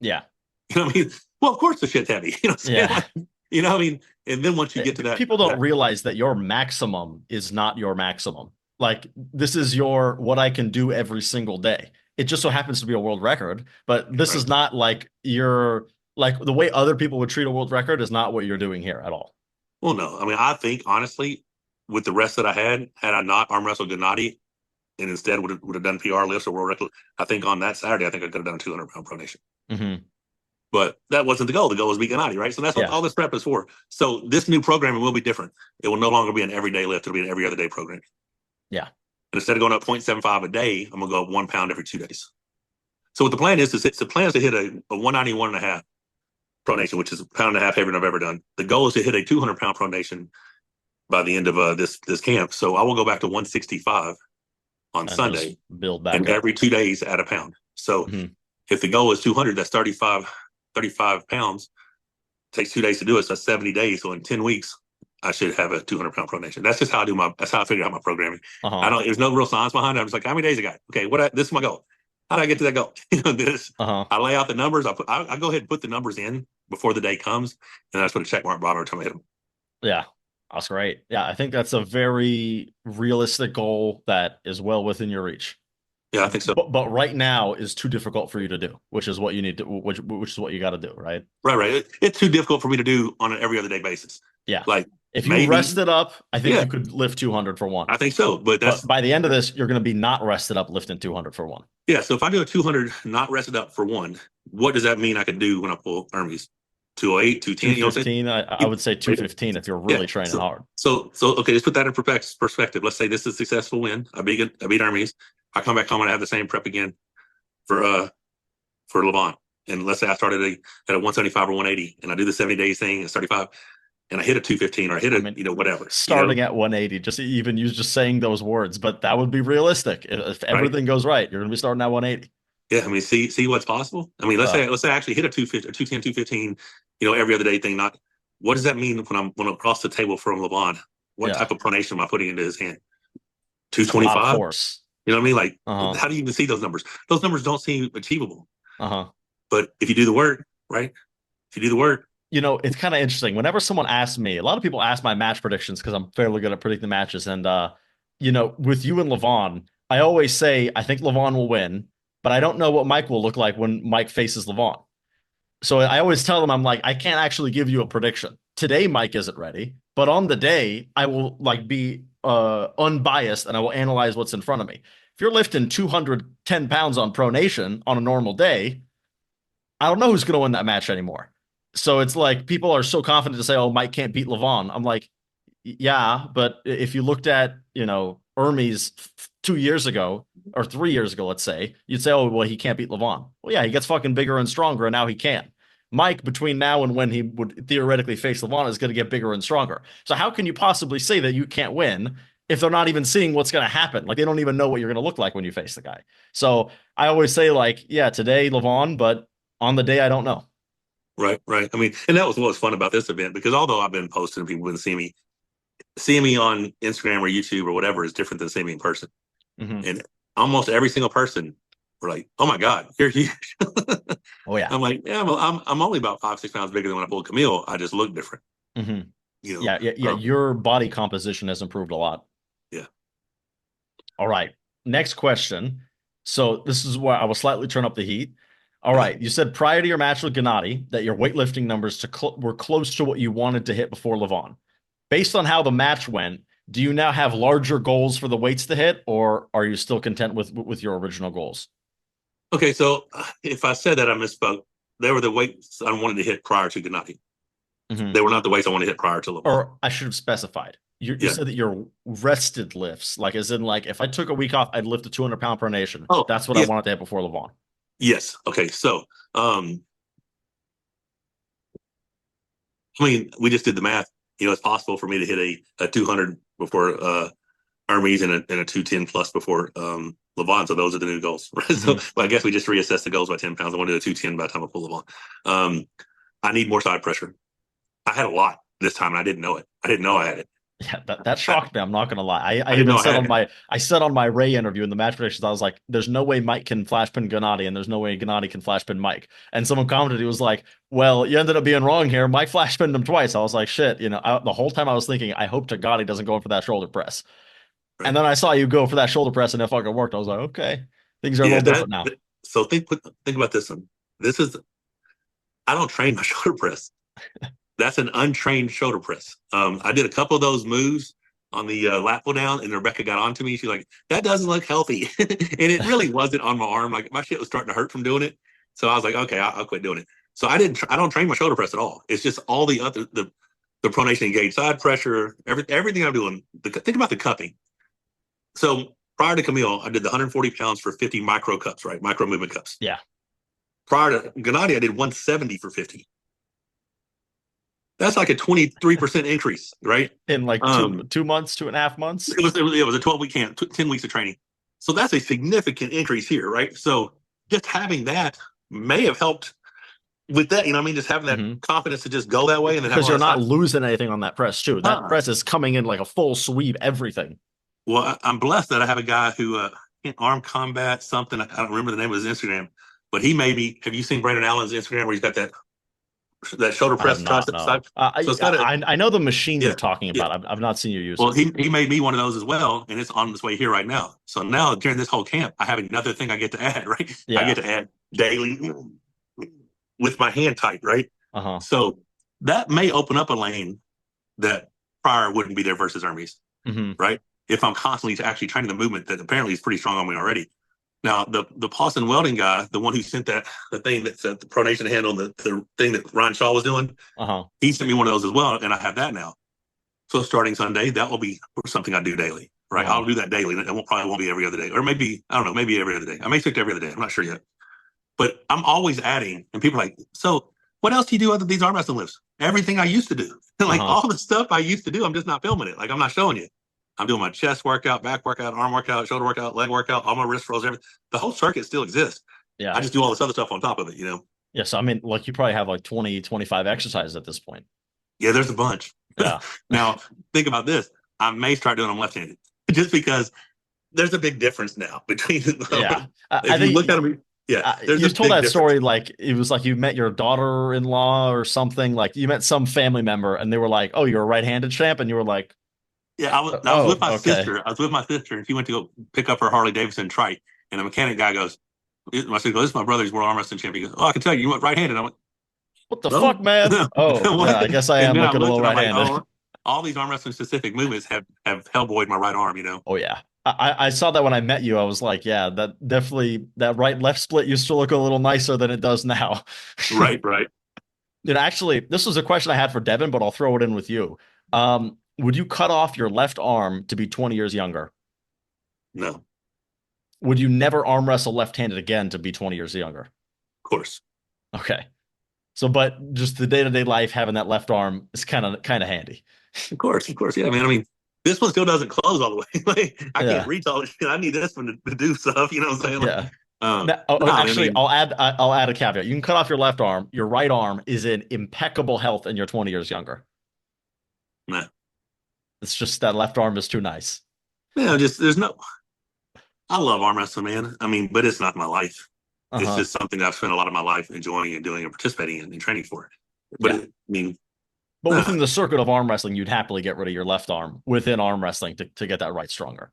S1: Yeah.
S2: You know what I mean? Well, of course the shit's heavy. You know what I'm saying? Like, you know what I mean? And then once you get to that.
S1: People don't realize that your maximum is not your maximum. Like this is what I can do every single day. It just so happens to be a world record, but this is not like the way other people would treat a world record is not what you're doing here at all.
S2: Well, no. I mean, I think honestly, with the rest that I had I not arm wrestled Genadi, and instead would have done PR lifts or world record, I think on that Saturday, I think I could have done a 200-pound pronation. Mm-hmm. But that wasn't the goal. The goal was to beat Genadi, right? So that's what all this prep is for. So this new programming will be different. It will no longer be an everyday lift. It'll be an every other day programming.
S1: Yeah.
S2: And instead of going up 0.75 a day, I'm going to go up 1 pound every 2 days. So what the plan is to hit a 191.5 pronation, which is a pound and a half heavier than I've ever done. The goal is to hit a 200-pound pronation by the end of this camp. So I will go back to 165 on Sunday,
S1: build back
S2: and every 2 days add a pound. So if the goal is 200, that's 35 pounds. Takes 2 days to do it. So that's 70 days. So in 10 weeks, I should have a 200-pound pronation. That's just how that's how I figure out my programming. There's no real science behind it. I'm just like, how many days I got? Okay, this is my goal. How do I get to that goal? I lay out the numbers. I go ahead and put the numbers in before the day comes, and I just put a check mark bottom every time I hit them.
S1: Yeah. That's great. Yeah, I think that's a very realistic goal that is well within your reach.
S2: Yeah, I think so.
S1: But right now is too difficult for you to do, which is what you need to, which is what you got to do, right?
S2: Right. It's too difficult for me to do on an every other day basis.
S1: Yeah.
S2: Like
S1: If you
S2: maybe,
S1: rested up, I think
S2: yeah,
S1: you could lift 200 for one.
S2: I think so. But
S1: But
S2: that's
S1: by the end of this, you're going to be not rested up lifting 200 for one.
S2: yeah. So if I do a 200 not rested up for one, what does that mean I could do when I pull Ermes? 208, 210. You know what I'm
S1: 215, I would say 215 if you're
S2: saying?
S1: really training hard.
S2: So okay, let's put that in perspective. Let's say this is a successful win. I beat Hermes. I come back home and I have the same prep again for Levan. And let's say I started at a 175 or 180, and I do the 70 days thing at 35, and I hit a 215 or I hit whatever.
S1: Starting at 180, just even use just saying those words, but that would be realistic. If everything goes right, you're going to be starting at 180.
S2: Yeah, I mean, see what's possible. I mean, let's say I actually hit a 250, or 210, 215, every other day thing. Not what does that mean when I'm across the table from Levan? What type of pronation am I putting into his hand? 225
S1: force.
S2: You know what I mean? Like, how do you even see those numbers? Those numbers don't seem achievable. But if you do the work, right? If you do the work.
S1: It's kind of interesting. Whenever someone asks me, a lot of people ask my match predictions because I'm fairly good at predicting matches. And, with you and Levan, I always say, I think Levan will win, but I don't know what Mike will look like when Mike faces Levan. So I always tell them, I'm like, I can't actually give you a prediction. Today, Mike isn't ready, but on the day, I will be unbiased and I will analyze what's in front of me. If you're lifting 210 pounds on pronation on a normal day, I don't know who's going to win that match anymore. So it's like people are so confident to say, oh, Mike can't beat Levan. I'm like, yeah, but if you looked at, Ermes 2 years ago or 3 years ago, let's say, you'd say, oh, well, he can't beat Levan. Well, yeah, he gets fucking bigger and stronger, and now he can. Mike, between now and when he would theoretically face Levan, is going to get bigger and stronger. So how can you possibly say that you can't win if they're not even seeing what's going to happen? Like, they don't even know what you're going to look like when you face the guy. So I always say, like, yeah, today Levan, but on the day, I don't know.
S2: Right. I mean, and that was what was fun about this event, because although I've been posting and people have been seeing me on Instagram or YouTube or whatever is different than seeing me in person. And almost every single person were like, "Oh my God, you're huge."
S1: Oh yeah.
S2: I'm like, yeah, I'm only about 5-6 pounds bigger than when I pulled Camille. I just look different.
S1: Yeah. Your body composition has improved a lot.
S2: Yeah.
S1: All right. Next question. So this is where I will slightly turn up the heat. All right. You said prior to your match with Genadi that your weightlifting numbers were close to what you wanted to hit before Levan. Based on how the match went, do you now have larger goals for the weights to hit, or are you still content with your original goals?
S2: Okay, so if I said that, I misspoke. They were the weights I wanted to hit prior to Genadi. They were not the weights I wanted to hit prior to Levan.
S1: Or I should have specified. You said that your rested lifts, like as in like if I took a week off, I'd lift a 200-pound pronation. Oh, that's what I wanted to hit before Levan.
S2: Yes. Okay. So, I mean, we just did the math. It's possible for me to hit a 200 before Hermes and a 210 plus before Levan. So those are the new goals. Right? So I guess we just reassessed the goals by 10 pounds. I wanted a 210 by the time I pull Levan. I need more side pressure. I had a lot this time and I didn't know it. I didn't know I had it.
S1: Yeah, that shocked me. I'm not gonna lie. I even said on my Ray interview in the match predictions, I was like, "There's no way Mike can flash pin Genadi, and there's no way Genadi can flash pin Mike." And someone commented, he was like, "Well, you ended up being wrong here. Mike flash pinned him twice." I was like, "Shit," the whole time I was thinking, I hope to God he doesn't go in for that shoulder press. Right. And then I saw you go for that shoulder press, and it fucking worked. I was like, okay, things are a little different now.
S2: So think about this one. I don't train my shoulder press. That's an untrained shoulder press. I did a couple of those moves on the lat pull down, and Rebecca got onto me. She's like, "That doesn't look healthy," and it really wasn't on my arm. Like my shit was starting to hurt from doing it. So I was like, "Okay, I'll quit doing it." So I don't train my shoulder press at all. It's just all the other the pronation engaged side pressure, everything I'm doing. Think about the cupping. So prior to Camille, I did the 140 pounds for 50 micro cups, right? Micro movement cups.
S1: Yeah.
S2: Prior to Genadi, I did 170 for 50. That's like a 23% increase, right?
S1: In like 2 months, 2.5 months.
S2: It was a 12-week camp, 10 weeks of training. So that's a significant increase here, right? So just having that may have helped with that. Just having that confidence to just go that way, and then
S1: because you're not losing anything on that press too. That press is coming in like a full sweep, everything.
S2: Well, I'm blessed that I have a guy who arm combat something. I don't remember the name of his Instagram, but he have you seen Brandon Allen's Instagram where he's got that that shoulder
S1: I have
S2: press
S1: not.
S2: tricep
S1: No.
S2: side. So it's got a
S1: I know the machine
S2: yeah,
S1: you're talking
S2: yeah.
S1: about. I've not seen you use
S2: Well,
S1: it.
S2: he made me one of those as well, and it's on its way here right now. So now during this whole camp, I have another thing I get to add, right? I
S1: Yeah.
S2: get to add daily with my hand tight, right?
S1: Uh-huh.
S2: So that may open up a lane that prior wouldn't be there versus Hermes,
S1: Hmm.
S2: right? If I'm constantly actually training the movement that apparently is pretty strong on me already. Now the Paulson welding guy, the one who sent that the thing that said the pronation handle, the thing that Ryan Shaw was doing,
S1: Uh-huh.
S2: he sent me one of those as well, and I have that now. So starting Sunday, that will be something I do daily, right?
S1: Uh-huh.
S2: I'll do that daily. It probably won't be every other day, or maybe I don't know, maybe every other day. I may stick to every other day. I'm not sure yet, but I'm always adding. And people are like, so what else do you do other than these arm wrestling lifts? Everything I used to do, like
S1: Uh-huh.
S2: all the stuff I used to do, I'm just not filming it. Like I'm not showing you. I'm doing my chest workout, back workout, arm workout, shoulder workout, leg workout, all my wrist rolls, everything. The whole circuit still exists.
S1: Yeah.
S2: I just do all this other stuff on top of it, you know?
S1: Yeah. So I mean, like you probably have like 20, 25 exercises at this point.
S2: Yeah, there's a bunch.
S1: Yeah.
S2: Now, think about this. I may start doing them left-handed just because there's a big difference now between
S1: Yeah. I
S2: if you look
S1: think
S2: at them, yeah, there's
S1: you
S2: a
S1: told
S2: big
S1: that
S2: difference.
S1: story like it was like you met your daughter-in-law or something. Like you met some family member and they were like, "Oh, you're a right-handed champ," and you were like,
S2: Yeah, I was with
S1: "Oh,
S2: my
S1: okay."
S2: sister. I was with my sister, and she went to go pick up her Harley Davidson trike, and the mechanic guy goes, "My sister goes, this is my brother's world arm wrestling champion." He goes, "Oh, I can tell you, you went right-handed." I went,
S1: What the fuck,
S2: "No."
S1: man? Oh, yeah, I guess I
S2: And
S1: am
S2: then I
S1: looking a
S2: looked,
S1: little
S2: and I'm like,
S1: right-handed.
S2: "Oh, all these arm wrestling specific movements have hellboyed my right arm." You know?
S1: Oh yeah. I saw that when I met you. I was like, yeah, that definitely that right left split used to look a little nicer than it does now.
S2: Right, right.
S1: Actually, this was a question I had for Devon, but I'll throw it in with you. Would you cut off your left arm to be 20 years younger?
S2: No, of
S1: Would you never arm wrestle left-handed again to be 20 years younger?
S2: course.
S1: Okay. So, but just the day-to-day life, having that left arm is kind of handy.
S2: Of course, of course. Yeah, man. I mean, this one still doesn't close all the way. Like, I can't
S1: Yeah.
S2: reach all this shit. I need this one to do stuff. You know what I'm saying? Like,
S1: Yeah.
S2: no, I
S1: Actually,
S2: mean,
S1: I'll add a caveat. You can cut off your left arm. Your right arm is in impeccable health, and you're 20 years younger.
S2: nah.
S1: It's just that left arm is too nice.
S2: Yeah, just there's no. I love arm wrestling, man. I mean, but it's not my life. It's
S1: Uh-huh.
S2: just something that I've spent a lot of my life enjoying and doing and participating in and training for. But
S1: Yeah.
S2: I mean,
S1: But
S2: nah.
S1: within the circuit of arm wrestling, you'd happily get rid of your left arm within arm wrestling to get that right stronger.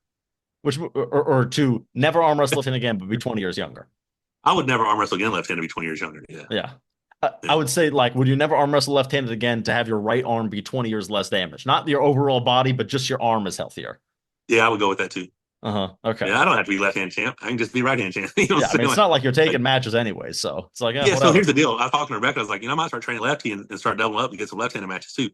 S1: Which or to never arm wrestle again, but be 20 years younger.
S2: I would never arm wrestle again left-handed to be 20 years younger. Yeah,
S1: Yeah. I
S2: yeah,
S1: would say, like, would you never arm wrestle left-handed again to have your right arm be 20 years less damaged? Not your overall body, but just your arm is healthier.
S2: yeah. I would go with that too.
S1: Uh-huh. Okay.
S2: Yeah, I don't have to be left-hand champ. I can just be right-hand champ. You know
S1: Yeah,
S2: what
S1: I mean,
S2: I'm
S1: it's
S2: saying?
S1: not like you're
S2: Like,
S1: taking matches anyway, so it's like,
S2: yeah, so
S1: whatever.
S2: here's the deal. I was talking to Rebecca. I was like, I might start training lefty and start doubling up and get some left-handed matches too.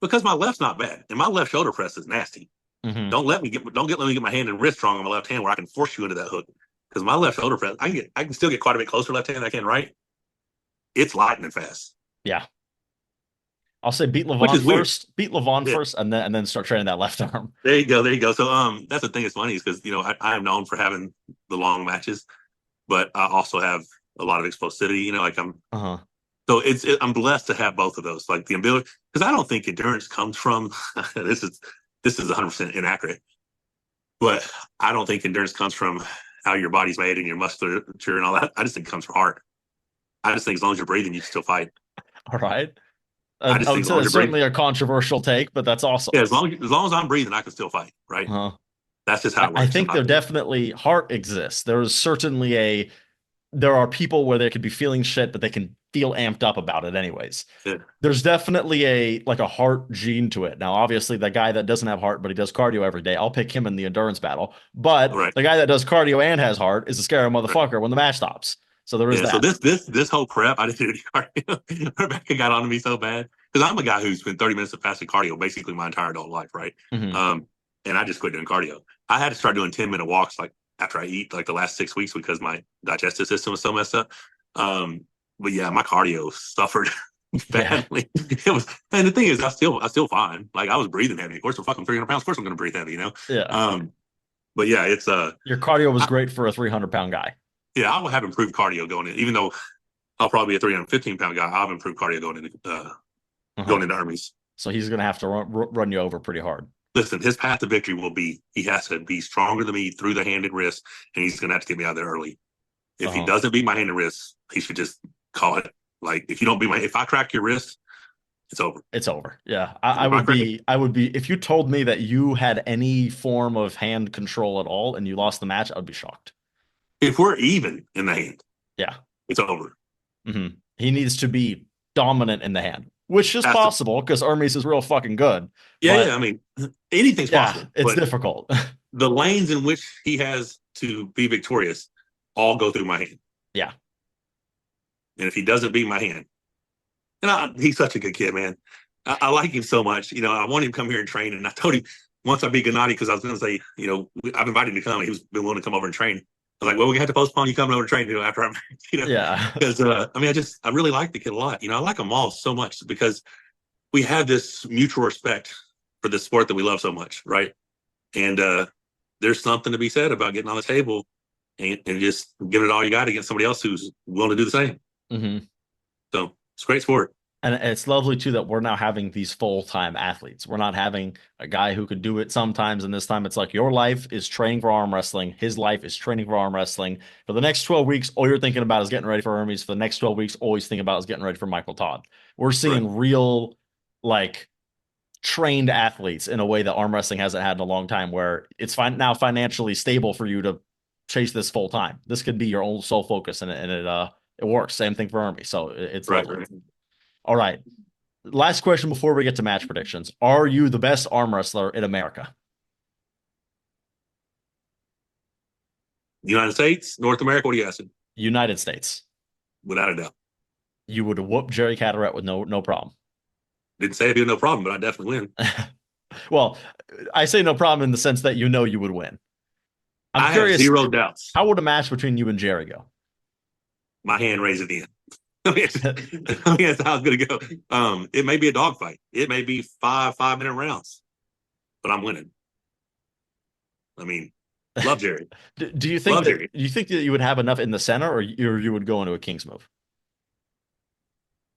S2: Because my left's not bad, and my left shoulder press is nasty.
S1: Hmm.
S2: Let me get my hand and wrist strong on my left hand where I can force you into that hook. Because my left shoulder press, I can still get quite a bit closer left hand than I can right. It's lightning fast,
S1: Yeah. I'll say beat
S2: which
S1: Levon
S2: is weird.
S1: first, beat Levon
S2: Yeah,
S1: first, and then start training that left arm.
S2: there you go, there you go. So that's the thing that's funny is because I am known for having the long matches, but I also have a lot of explosivity. Like
S1: Uh-huh.
S2: so I'm blessed to have both of those, like the ability, because I don't think endurance comes from this is 100% inaccurate, but I don't think endurance comes from how your body's made and your musculature and all that. I just think it comes from heart. I just think as long as you're breathing, you can still fight.
S1: All right.
S2: I just
S1: I
S2: think
S1: would
S2: as
S1: say
S2: long as
S1: that's
S2: you're breathing,
S1: certainly a controversial take, but that's awesome.
S2: yeah, as long as I'm breathing, I can still fight. Right?
S1: Uh-huh.
S2: That's just how it
S1: I
S2: works in
S1: think
S2: my
S1: there
S2: opinion.
S1: definitely heart exists. There's certainly there are people where they could be feeling shit, but they can feel amped up about it anyways.
S2: Yeah.
S1: There's definitely a heart gene to it. Now, obviously, the guy that doesn't have heart, but he does cardio every day, I'll pick him in the endurance battle. But
S2: Right.
S1: the guy that does cardio and has heart is a scary
S2: Right.
S1: motherfucker when the match stops. So there is
S2: Yeah. So
S1: that.
S2: this whole prep, I didn't do any cardio. Rebecca got on to me so bad because I'm a guy who's been 30 minutes of fasted cardio basically my entire adult life, right?
S1: Mhm.
S2: And I just quit doing cardio. I had to start doing 10-minute walks like after I eat, like the last 6 weeks because my digestive system was so messed up. But yeah, my cardio suffered
S1: Yeah.
S2: badly. It was, and the thing is, I still fine. Like I was breathing heavy. Of course, we're fucking 300 pounds. Of course, I'm going to breathe heavy.
S1: Yeah.
S2: But yeah, it's
S1: Your cardio was
S2: I,
S1: great for a 300-pound guy.
S2: yeah, I will have improved cardio going in, even though I'll probably be a 315-pound guy. I'll have improved cardio going into
S1: Uh-huh.
S2: Hermes.
S1: So he's going to have to run you over pretty hard.
S2: Listen, his path to victory will be he has to be stronger than me through the hand and wrist, and he's going to have to get me out there early. If he
S1: Uh-huh.
S2: doesn't beat my hand and wrist, he should just call it. Like if I crack your wrist, it's over.
S1: It's over. Yeah. I would be, if you told me that you had any form of hand control at all and you lost the match, I would be shocked.
S2: If we're even in the hand,
S1: Yeah.
S2: it's over.
S1: He needs to be dominant in the hand, which is
S2: Has to.
S1: possible because Hermes is real fucking good.
S2: Yeah,
S1: But
S2: I mean, anything's
S1: yeah,
S2: possible.
S1: it's
S2: But
S1: difficult.
S2: the lanes in which he has to be victorious all go through my hand.
S1: Yeah.
S2: And if he doesn't beat my hand, he's such a good kid, man. I like him so much. I want him to come here and train. And I told him once I beat Genadi, because I was going to say, I've invited him to come. He's been willing to come over and train. I was like, well, we have to postpone you coming over to train after I'm,
S1: Yeah.
S2: because I really like the kid a lot. I like them all so much because we have this mutual respect for the sport that we love so much, right? And there's something to be said about getting on the table and just giving it all you got against somebody else who's willing to do the same. So it's a great sport.
S1: And it's lovely too that we're now having these full-time athletes. We're not having a guy who could do it sometimes, and this time it's like your life is training for arm wrestling. His life is training for arm wrestling. For the next 12 weeks, all you're thinking about is getting ready for Hermes. For the next 12 weeks, all he's thinking about is getting ready for Michael Todd. We're seeing real, like, trained athletes in a way that arm wrestling hasn't had in a long time, where it's now financially stable for you to chase this full time. This could be your own sole focus, and it works. Same thing for Hermes. So it's lovely. All right. Last question before we get to match predictions. Are you the best arm wrestler in America?
S2: United States, North America, what are you asking?
S1: United States.
S2: Without a doubt.
S1: You would whoop Jerry Carteret with no problem.
S2: Didn't say it'd be no problem, but I definitely win.
S1: Well, I say no problem in the sense that you would win. I'm curious,
S2: have zero doubts.
S1: How would a match between you and Jerry go?
S2: My hand raised at the end. That's how it's going to go. It may be a dogfight. It may be 5-minute rounds, but I'm winning. Love Jerry.
S1: Do you think that you would have enough in the center, or you would go into a King's move?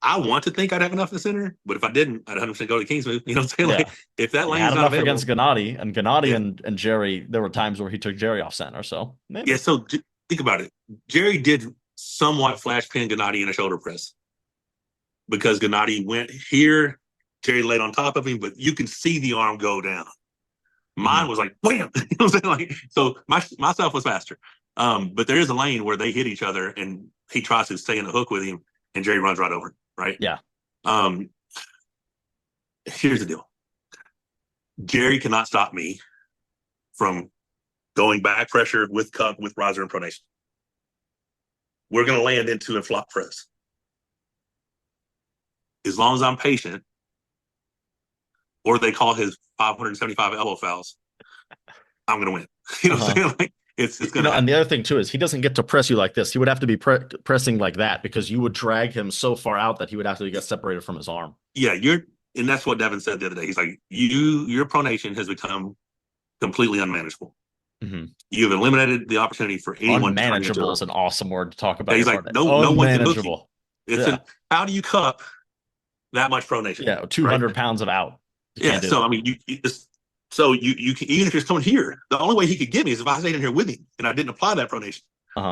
S2: I want to think I'd have enough in the center, but if I didn't, I'd 100% go to King's move. You know what I'm saying?
S1: Yeah.
S2: Like, if that lane's
S1: had
S2: not
S1: enough
S2: available,
S1: against Genadi, and Jerry, there were times where he took Jerry off center. So maybe.
S2: Yeah. So think about it. Jerry did somewhat flash pin Genadi in a shoulder press because Genadi went here, Jerry laid on top of him, but you can see the arm go down. Mine was like wham. You know what I'm saying? Like, so myself was faster. But there is a lane where they hit each other and he tries to stay in the hook with him and Jerry runs right over, right?
S1: Yeah.
S2: Here's the deal. Jerry cannot stop me from going back pressure with cup, with riser and pronation. We're going to land into a flop press. As long as I'm patient, or they call his 575 elbow fouls, I'm going to win. You know what I'm saying? Like, it's going to
S1: and the other thing too is he doesn't get to press you like this. He would have to be pressing like that because you would drag him so far out that he would have to get separated from his arm.
S2: Yeah, and that's what Devon said the other day. He's like, your pronation has become completely unmanageable. You've eliminated the opportunity for anyone.
S1: Unmanageable is an awesome word to talk about.
S2: Yeah, he's like, no one can hook you. It's how do you cup that much pronation?
S1: Yeah, 200 pounds of out.
S2: Yeah, so you can, even if you're coming here, the only way he could get me is if I stayed in here with him and I didn't apply that pronation.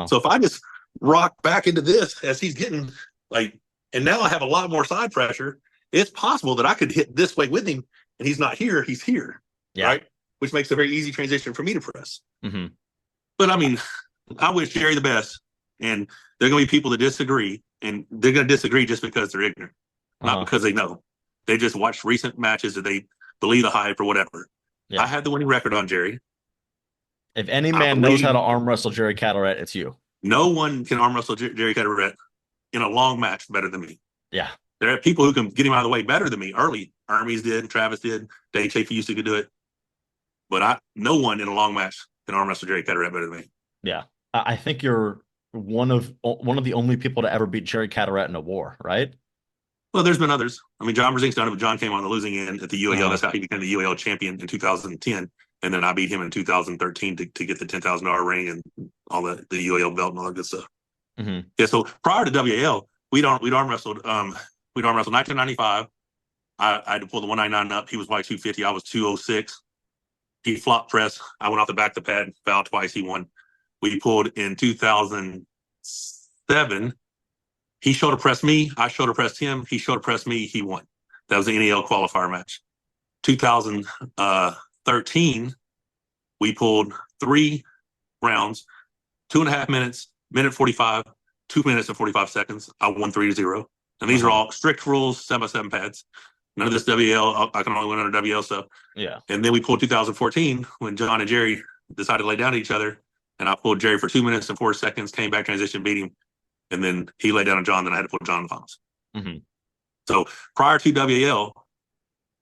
S2: So if I just rock back into this as he's getting and now I have a lot more side pressure, it's possible that I could hit this way with him and he's not here, he's here. Yeah. Right? Which makes a very easy transition for me to press. But I wish Jerry the best, and there are going to be people that disagree, and they're going to disagree just because they're ignorant, not because they know. They just watched recent matches that they believe the hype or whatever. Yeah. I have the winning record on Jerry.
S1: If any man knows how to arm wrestle Jerry Carteret, it's you.
S2: No one can arm wrestle Jerry Carteret in a long match better than me.
S1: Yeah.
S2: There are people who can get him out of the way better than me early. Hermes did, Travis did, Dave Chafee used to do it. But no one in a long match can arm wrestle Jerry Carteret better than me.
S1: Yeah. I think you're one of the only people to ever beat Jerry Carteret in a war, right?
S2: Well, there's been others. John Brzezink's done it, but John came on the losing end at the UAL. That's how he became the UAL champion in 2010. And then I beat him in 2013 to get the $10,000 ring and all the UAL belt and all that good stuff. Yeah. So prior to WAL, we'd arm wrestled. We'd arm wrestled 1995. I had to pull the 199 up. He was like 250. I was 206. He flop press. I went off the back of the pad, fouled twice. He won. We pulled in 2007. He shoulder pressed me. I shoulder pressed him. He shoulder pressed me. He won. That was the NEL qualifier match. 2013, we pulled 3 rounds, 2.5 minutes, minute 45, 2 minutes and 45 seconds. I won 3-0. And these are all strict rules, 7x7 pads. None of this WL. I can only win under WL stuff.
S1: Yeah.
S2: And then we pulled 2014 when John and Jerry decided to lay down to each other. And I pulled Jerry for 2 minutes and 4 seconds, came back, transition, beat him. And then he laid down on John. Then I had to pull John in the finals.
S1: Mm-hmm.
S2: So prior to WL,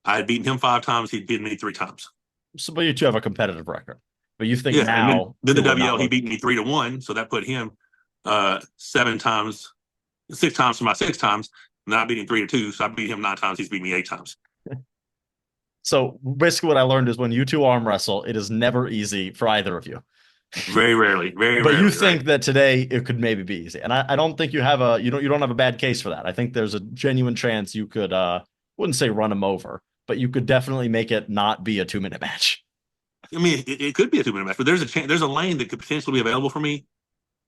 S2: I had beaten him 5 times. He'd beaten me 3 times.
S1: So, but you two have a competitive record. But you think
S2: Yeah,
S1: now.
S2: then the WL, he beat me 3-1. So that put him 7 times, 6 times for my 6 times. And I beat him 3-2. So I beat him 9 times. He's beat me 8 times.
S1: So basically what I learned is when you two arm wrestle, it is never easy for either of you.
S2: Very rarely. Very
S1: but
S2: rarely.
S1: you think that today it could maybe be easy. And I don't think you have you don't have a bad case for that. I think there's a genuine chance you could wouldn't say run him over, but you could definitely make it not be a 2-minute match.
S2: I mean, it could be a 2-minute match, but there's a chance, there's a lane that could potentially be available for me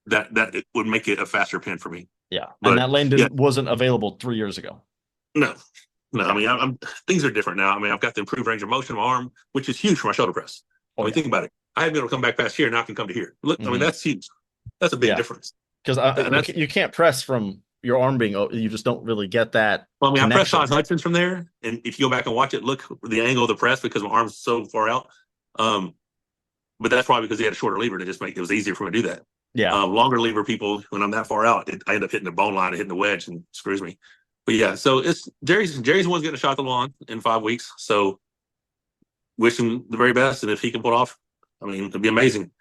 S2: that it would make it a faster pin for me.
S1: Yeah.
S2: But,
S1: and that lane wasn't available 3 years ago.
S2: No. I mean, I'm things are different now. I mean, I've got the improved range of motion of my arm, which is huge for my shoulder press. I mean, think about it. I haven't been able to come back past here, now I can come to here. Look, I mean, that's huge. That's a big difference.
S1: Because you can't press from your arm being, you just don't really get that.
S2: Well, I mean,
S1: connection.
S2: I pressed Todd Hudson's from there, and if you go back and watch it, look the angle of the press because my arm's so far out. But that's probably because he had a shorter lever to just make it was easier for him to do that.
S1: Yeah.
S2: Longer lever people, when I'm that far out, I end up hitting the bone line and hitting the wedge and screws me. But yeah, so it's Jerry's one's getting a shot at the lawn in 5 weeks. So wish him the very best. And if he can pull it off, I mean, it'd be amazing.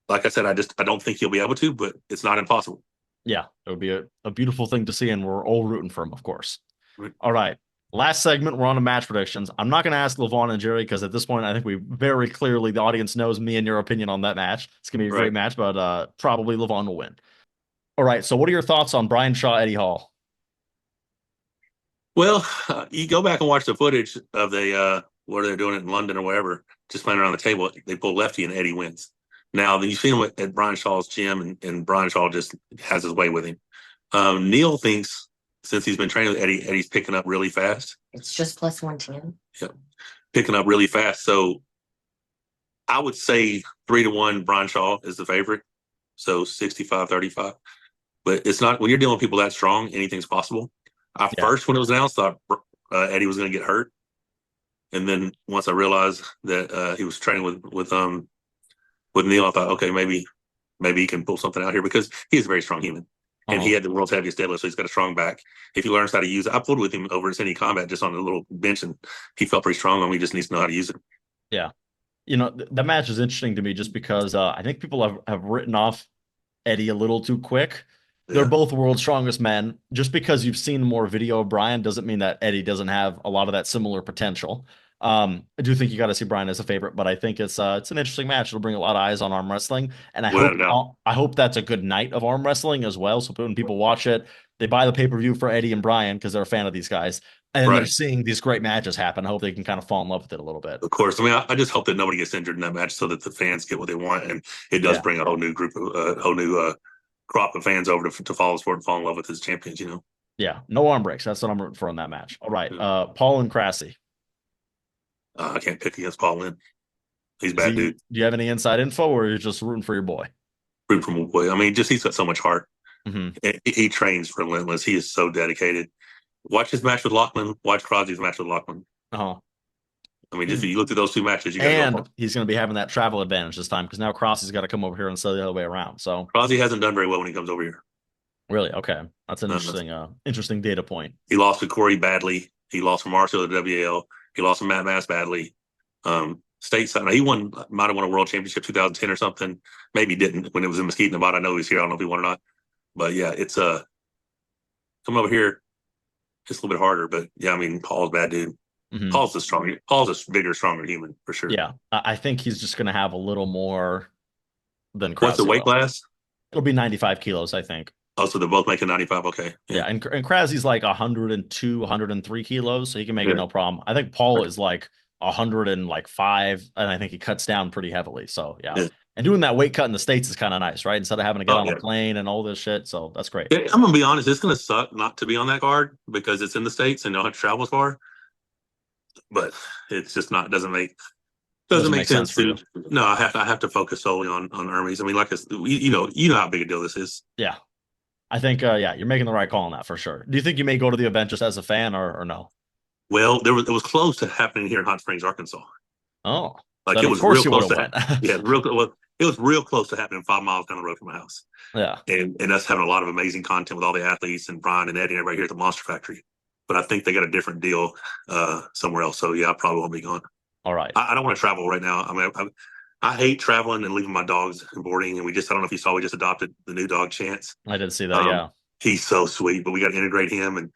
S2: Like I said, I don't think he'll be able to, but it's not impossible.
S1: Yeah, it would be a beautiful thing to see, and we're all rooting for him, of course.
S2: Right.
S1: All right. Last segment, we're on to match predictions. I'm not going to ask Levon and Jerry because at this point, I think we very clearly, the audience knows me and your opinion on that match. It's going to be a great match, but probably Levon will win. All right, so what are your thoughts on Brian Shaw, Eddie Hall?
S2: Well, you go back and watch the footage of where they're doing it in London or wherever, just playing around the table, they pull lefty and Eddie wins. Now, you see him at Brian Shaw's gym, and Brian Shaw just has his way with him. Neil thinks since he's been training with Eddie, Eddie's picking up really fast.
S3: It's just plus 110.
S2: Yep. Picking up really fast. So I would say 3-1 Brian Shaw is the favorite. So 65-35. But it's not, when you're dealing with people that strong, anything's possible. First, when it was announced, thought Eddie was going to get hurt. And then once I realized that he was training with Neil, I thought, okay, maybe he can pull something out here because he's a very strong human. And he had the world's heaviest deadlift, so he's got a strong back. If he learns how to use it, I pulled with him over at City Combat just on a little bench, and he felt pretty strong on me. He just needs to know how to use it. Yeah.
S1: You know, that match is interesting to me just because I think people have written off Eddie a little too quick. They're both world's strongest men. Just because you've seen more video of Brian doesn't mean that Eddie doesn't have a lot of that similar potential. I do think you got to see Brian as a favorite, but I think it's an interesting match. It'll bring a lot of eyes on arm wrestling, and I hope that's a good night of arm wrestling as well. So when people watch it, they buy the pay-per-view for Eddie and Brian because they're a fan of these guys, and they're seeing these great matches happen. I hope they can kind of fall in love with it a little bit.
S2: Of course, I mean, I just hope that nobody gets injured in that match so that the fans get what they want, and it does bring a whole new group of whole new crop of fans over to follow the sport and fall in love with his champions. You know.
S1: Yeah, no arm breaks. That's what I'm rooting for in that match. All right, Paul and Crassie.
S2: I can't pick against Paul Lynn. He's a bad dude. Do
S1: you have any inside info, or you're just rooting for your boy?
S2: Rooting for my boy. I mean, he's got so much heart. He trains relentless. He is so dedicated. Watch his match with Lachlan. Watch Crosby's match with Lachlan. I mean, if you look at those 2 matches,
S1: he's going to be having that travel advantage this time because now Crosby's got to come over here and sell the other way around. So
S2: Crosby hasn't done very well when he comes over here.
S1: Really? Okay, that's an interesting data point.
S2: He lost to Corey badly. He lost from Marshall to WL. He lost to Matt Mass badly. Stateside, he might have won a world championship 2010 or something. Maybe didn't when it was in Mesquite, Nevada. I know he's here. I don't know if he won or not. But yeah, it's coming over here. It's a little bit harder. But yeah, I mean, Paul's a bad dude. Paul's a bigger, stronger human for sure.
S1: Yeah, I think he's just going to have a little more than Krause.
S2: What's the weight class?
S1: It'll be 95 kilos, I think.
S2: Oh, so they're both making 95. Okay.
S1: Yeah, and Kraszy's like 102, 103 kilos, so he can make it no problem. I think Paul is like 105, and I think he cuts down pretty heavily. So yeah. And doing that weight cut in the States is kind of nice, right? Instead of having to get
S2: Oh
S1: on a
S2: yeah.
S1: plane and all this shit. So that's great.
S2: Yeah, I'm gonna be honest. It's gonna suck not to be on that card because it's in the States and you don't have to travel as far. But it's just not doesn't make
S1: sense
S2: sense
S1: for you.
S2: to. No, I have to focus solely on Hermes. I mean, like you know how big a deal this is.
S1: Yeah. I think, yeah, you're making the right call on that for sure. Do you think you may go to the event just as a fan or no?
S2: Well, it was close to happening here in Hot Springs, Arkansas.
S1: Oh,
S2: Like
S1: then
S2: it
S1: of
S2: was
S1: course
S2: real
S1: you would
S2: close
S1: have
S2: to
S1: went.
S2: yeah, it was real close to happening 5 miles down the road from my house.
S1: Yeah.
S2: And us having a lot of amazing content with all the athletes and Brian and Eddie and everybody here at the Monster Factory. But I think they got a different deal somewhere else. So yeah, I probably won't be gone.
S1: All right.
S2: I don't want to travel right now. I mean, I hate traveling and leaving my dogs and boarding. And I don't know if you saw, we just adopted the new dog, Chance.
S1: I did see that. Yeah.
S2: He's so sweet, but we got to integrate him. And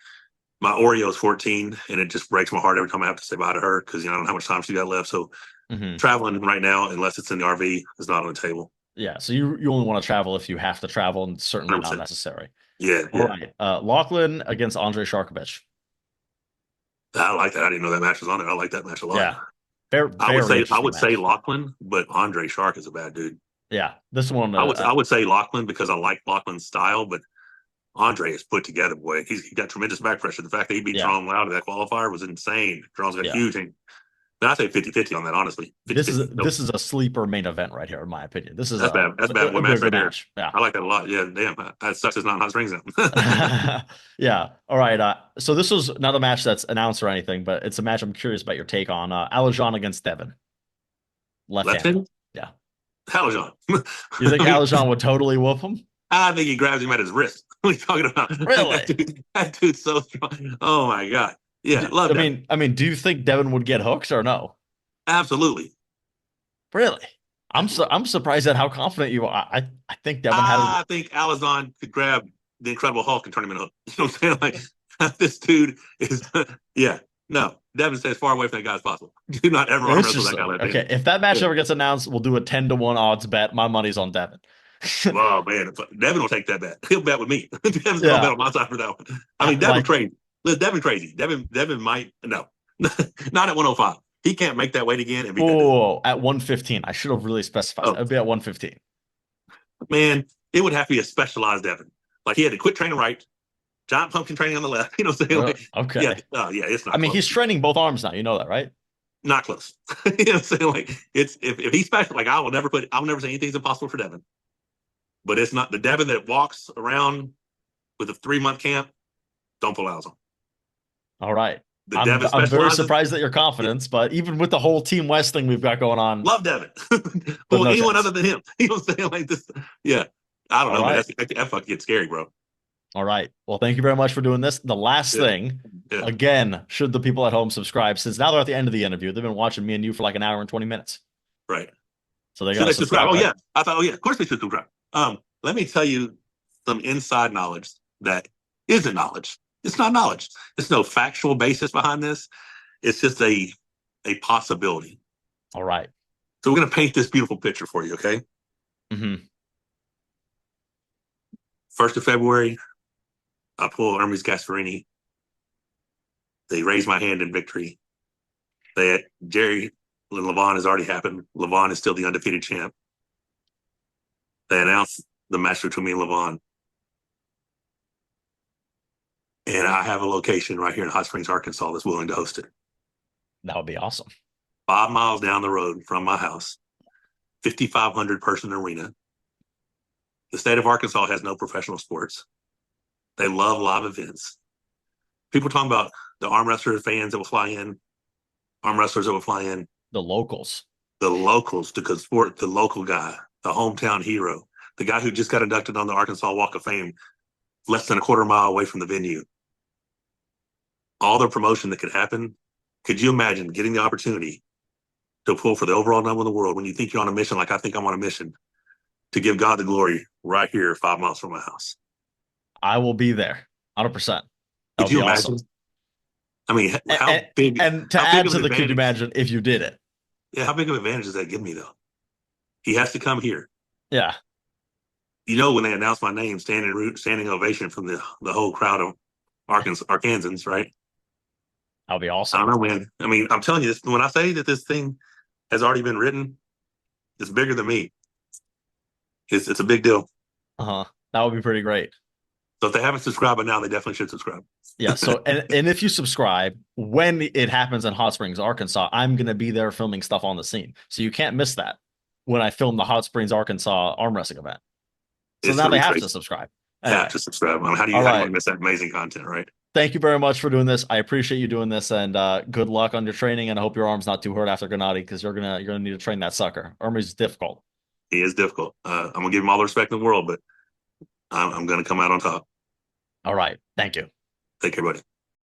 S2: my Oreo is 14, and it just breaks my heart every time I have to say bye to her because I don't know how much time she got left. So traveling right now, unless it's in the RV, is not on the table.
S1: Yeah. So you only want to travel if you have to travel, and certainly
S2: 100%.
S1: not necessary.
S2: Yeah.
S1: All right. Lachlan against Andre Sharkovich.
S2: I like that. I didn't know that match was on there. I like that match a lot.
S1: Yeah.
S2: I would say
S1: match.
S2: Lachlan, but Andre Shark is a bad dude.
S1: Yeah. This one.
S2: I would say Lachlan because I like Lachlan's style, but Andre is put together, boy. He got tremendous back pressure. The fact that he beat Jerome Loud in that qualifier was insane. Jerome's got huge. And I say 50-50 on that, honestly. 50-50.
S1: This is a sleeper main event right here, in my opinion. This is
S2: that's bad. That's bad. One match right there.
S1: Yeah,
S2: I like that a lot. Yeah, damn. That sucks. It's not in Hot Springs now.
S1: Yeah. All right. So this was not a match that's announced or anything, but it's a match I'm curious about your take on. Alizhan against Devon. Left-handed. Yeah.
S2: Alizhan.
S1: You think Alizhan would totally whoop him?
S2: I think he grabs him at his wrist. What are you talking about?
S1: Really?
S2: That dude's so strong. Oh my god. Yeah, love that.
S1: I mean, do you think Devon would get hooked or no?
S2: Absolutely.
S1: Really? I'm surprised at how confident you are. I think Devon had.
S2: I think Alizhan could grab the Incredible Hulk and turn him into a hook. You know what I'm saying? Like this dude is. Yeah. No, Devon stays as far away from that guy as possible. Do not ever arm wrestle that guy.
S1: Okay, if that match ever gets announced, we'll do a 10-1 odds bet. My money's on Devon.
S2: Oh man, Devon will take that bet. He'll bet with me. Devin's gonna bet on my side for that one. I mean, Devon crazy. Listen, Devon crazy. Devon might not at 105. He can't make that weight again. And be
S1: at 115. I should have really specified. It'd be at 115.
S2: Man, it would have to be a specialized Devon. Like he had to quit training right, giant pumpkin training on the left. You know what I'm saying? Like,
S1: okay.
S2: Yeah. It's not.
S1: I mean, he's training both arms now. You know that, right?
S2: Not close. You know what I'm saying? Like it's if he's special, like I'll never say anything's impossible for Devon. But it's not the Devon that walks around with a 3-month camp. Don't pull out on.
S1: All right. I'm very surprised at your confidence, but even with the whole Team West thing we've got going on.
S2: Love Devon. Well, anyone other than him. You know what I'm saying? Like this. Yeah. I don't know. Right. That fucking gets scary, bro.
S1: All right. Well, thank you very much for doing this. The last thing, again, should the people at home subscribe, since now they're at the end of the interview. They've been watching me and you for like an hour and 20 minutes.
S2: Right.
S1: So they got to subscribe.
S2: Oh, yeah. I thought, of course they should subscribe. Let me tell you some inside knowledge that isn't knowledge. It's not knowledge. There's no factual basis behind this. It's just a possibility.
S1: All right.
S2: So we're going to paint this beautiful picture for you, okay? 1st of February, I pull Ermes Gasparini. They raise my hand in victory. Jerry and Levan has already happened. Levan is still the undefeated champ. They announced the match between me and Levan. And I have a location right here in Hot Springs, Arkansas that's willing to host it.
S1: That would be awesome.
S2: 5 miles down the road from my house, 5,500 person arena. The state of Arkansas has no professional sports. They love live events. People talking about the arm wrestler fans that will fly in, arm wrestlers that will fly in.
S1: The locals,
S2: to support the local guy, the hometown hero, the guy who just got inducted on the Arkansas Walk of Fame, less than a quarter mile away from the venue. All the promotion that could happen. Could you imagine getting the opportunity to pull for the overall number in the world when you think you're on a mission, like I think I'm on a mission, to give God the glory right here 5 miles from my house?
S1: I will be there, 100%.
S2: Could you imagine? Awesome. I mean, how big?
S1: And to add to the, could you imagine if you did it?
S2: Yeah, how big of an advantage does that give me, though? He has to come here.
S1: Yeah.
S2: You know, when they announced my name, standing ovation from the whole crowd of Arkansans, right?
S1: That'll be awesome.
S2: I don't know, man. I mean, I'm telling you this, when I say that this thing has already been written, it's bigger than me. It's a big deal.
S1: Uh-huh. That would be pretty great.
S2: So if they haven't subscribed by now, they definitely should subscribe.
S1: Yeah. So, and if you subscribe, when it happens in Hot Springs, Arkansas, I'm going to be there filming stuff on the scene. So you can't miss that when I film the Hot Springs, Arkansas arm wrestling event. So
S2: It's
S1: now
S2: gonna
S1: they
S2: be
S1: have
S2: crazy.
S1: to subscribe.
S2: Have
S1: Anyway,
S2: to subscribe. I mean, how do you
S1: all
S2: want
S1: right.
S2: to miss that amazing content, right?
S1: Thank you very much for doing this. I appreciate you doing this, and good luck on your training. And I hope your arm's not too hurt after Genadi, because you're gonna need to train that sucker. Ermes is difficult.
S2: He is difficult. I'm gonna give him all the respect in the world, but I'm gonna come out on top.
S1: All right. Thank you.
S2: Take care, buddy.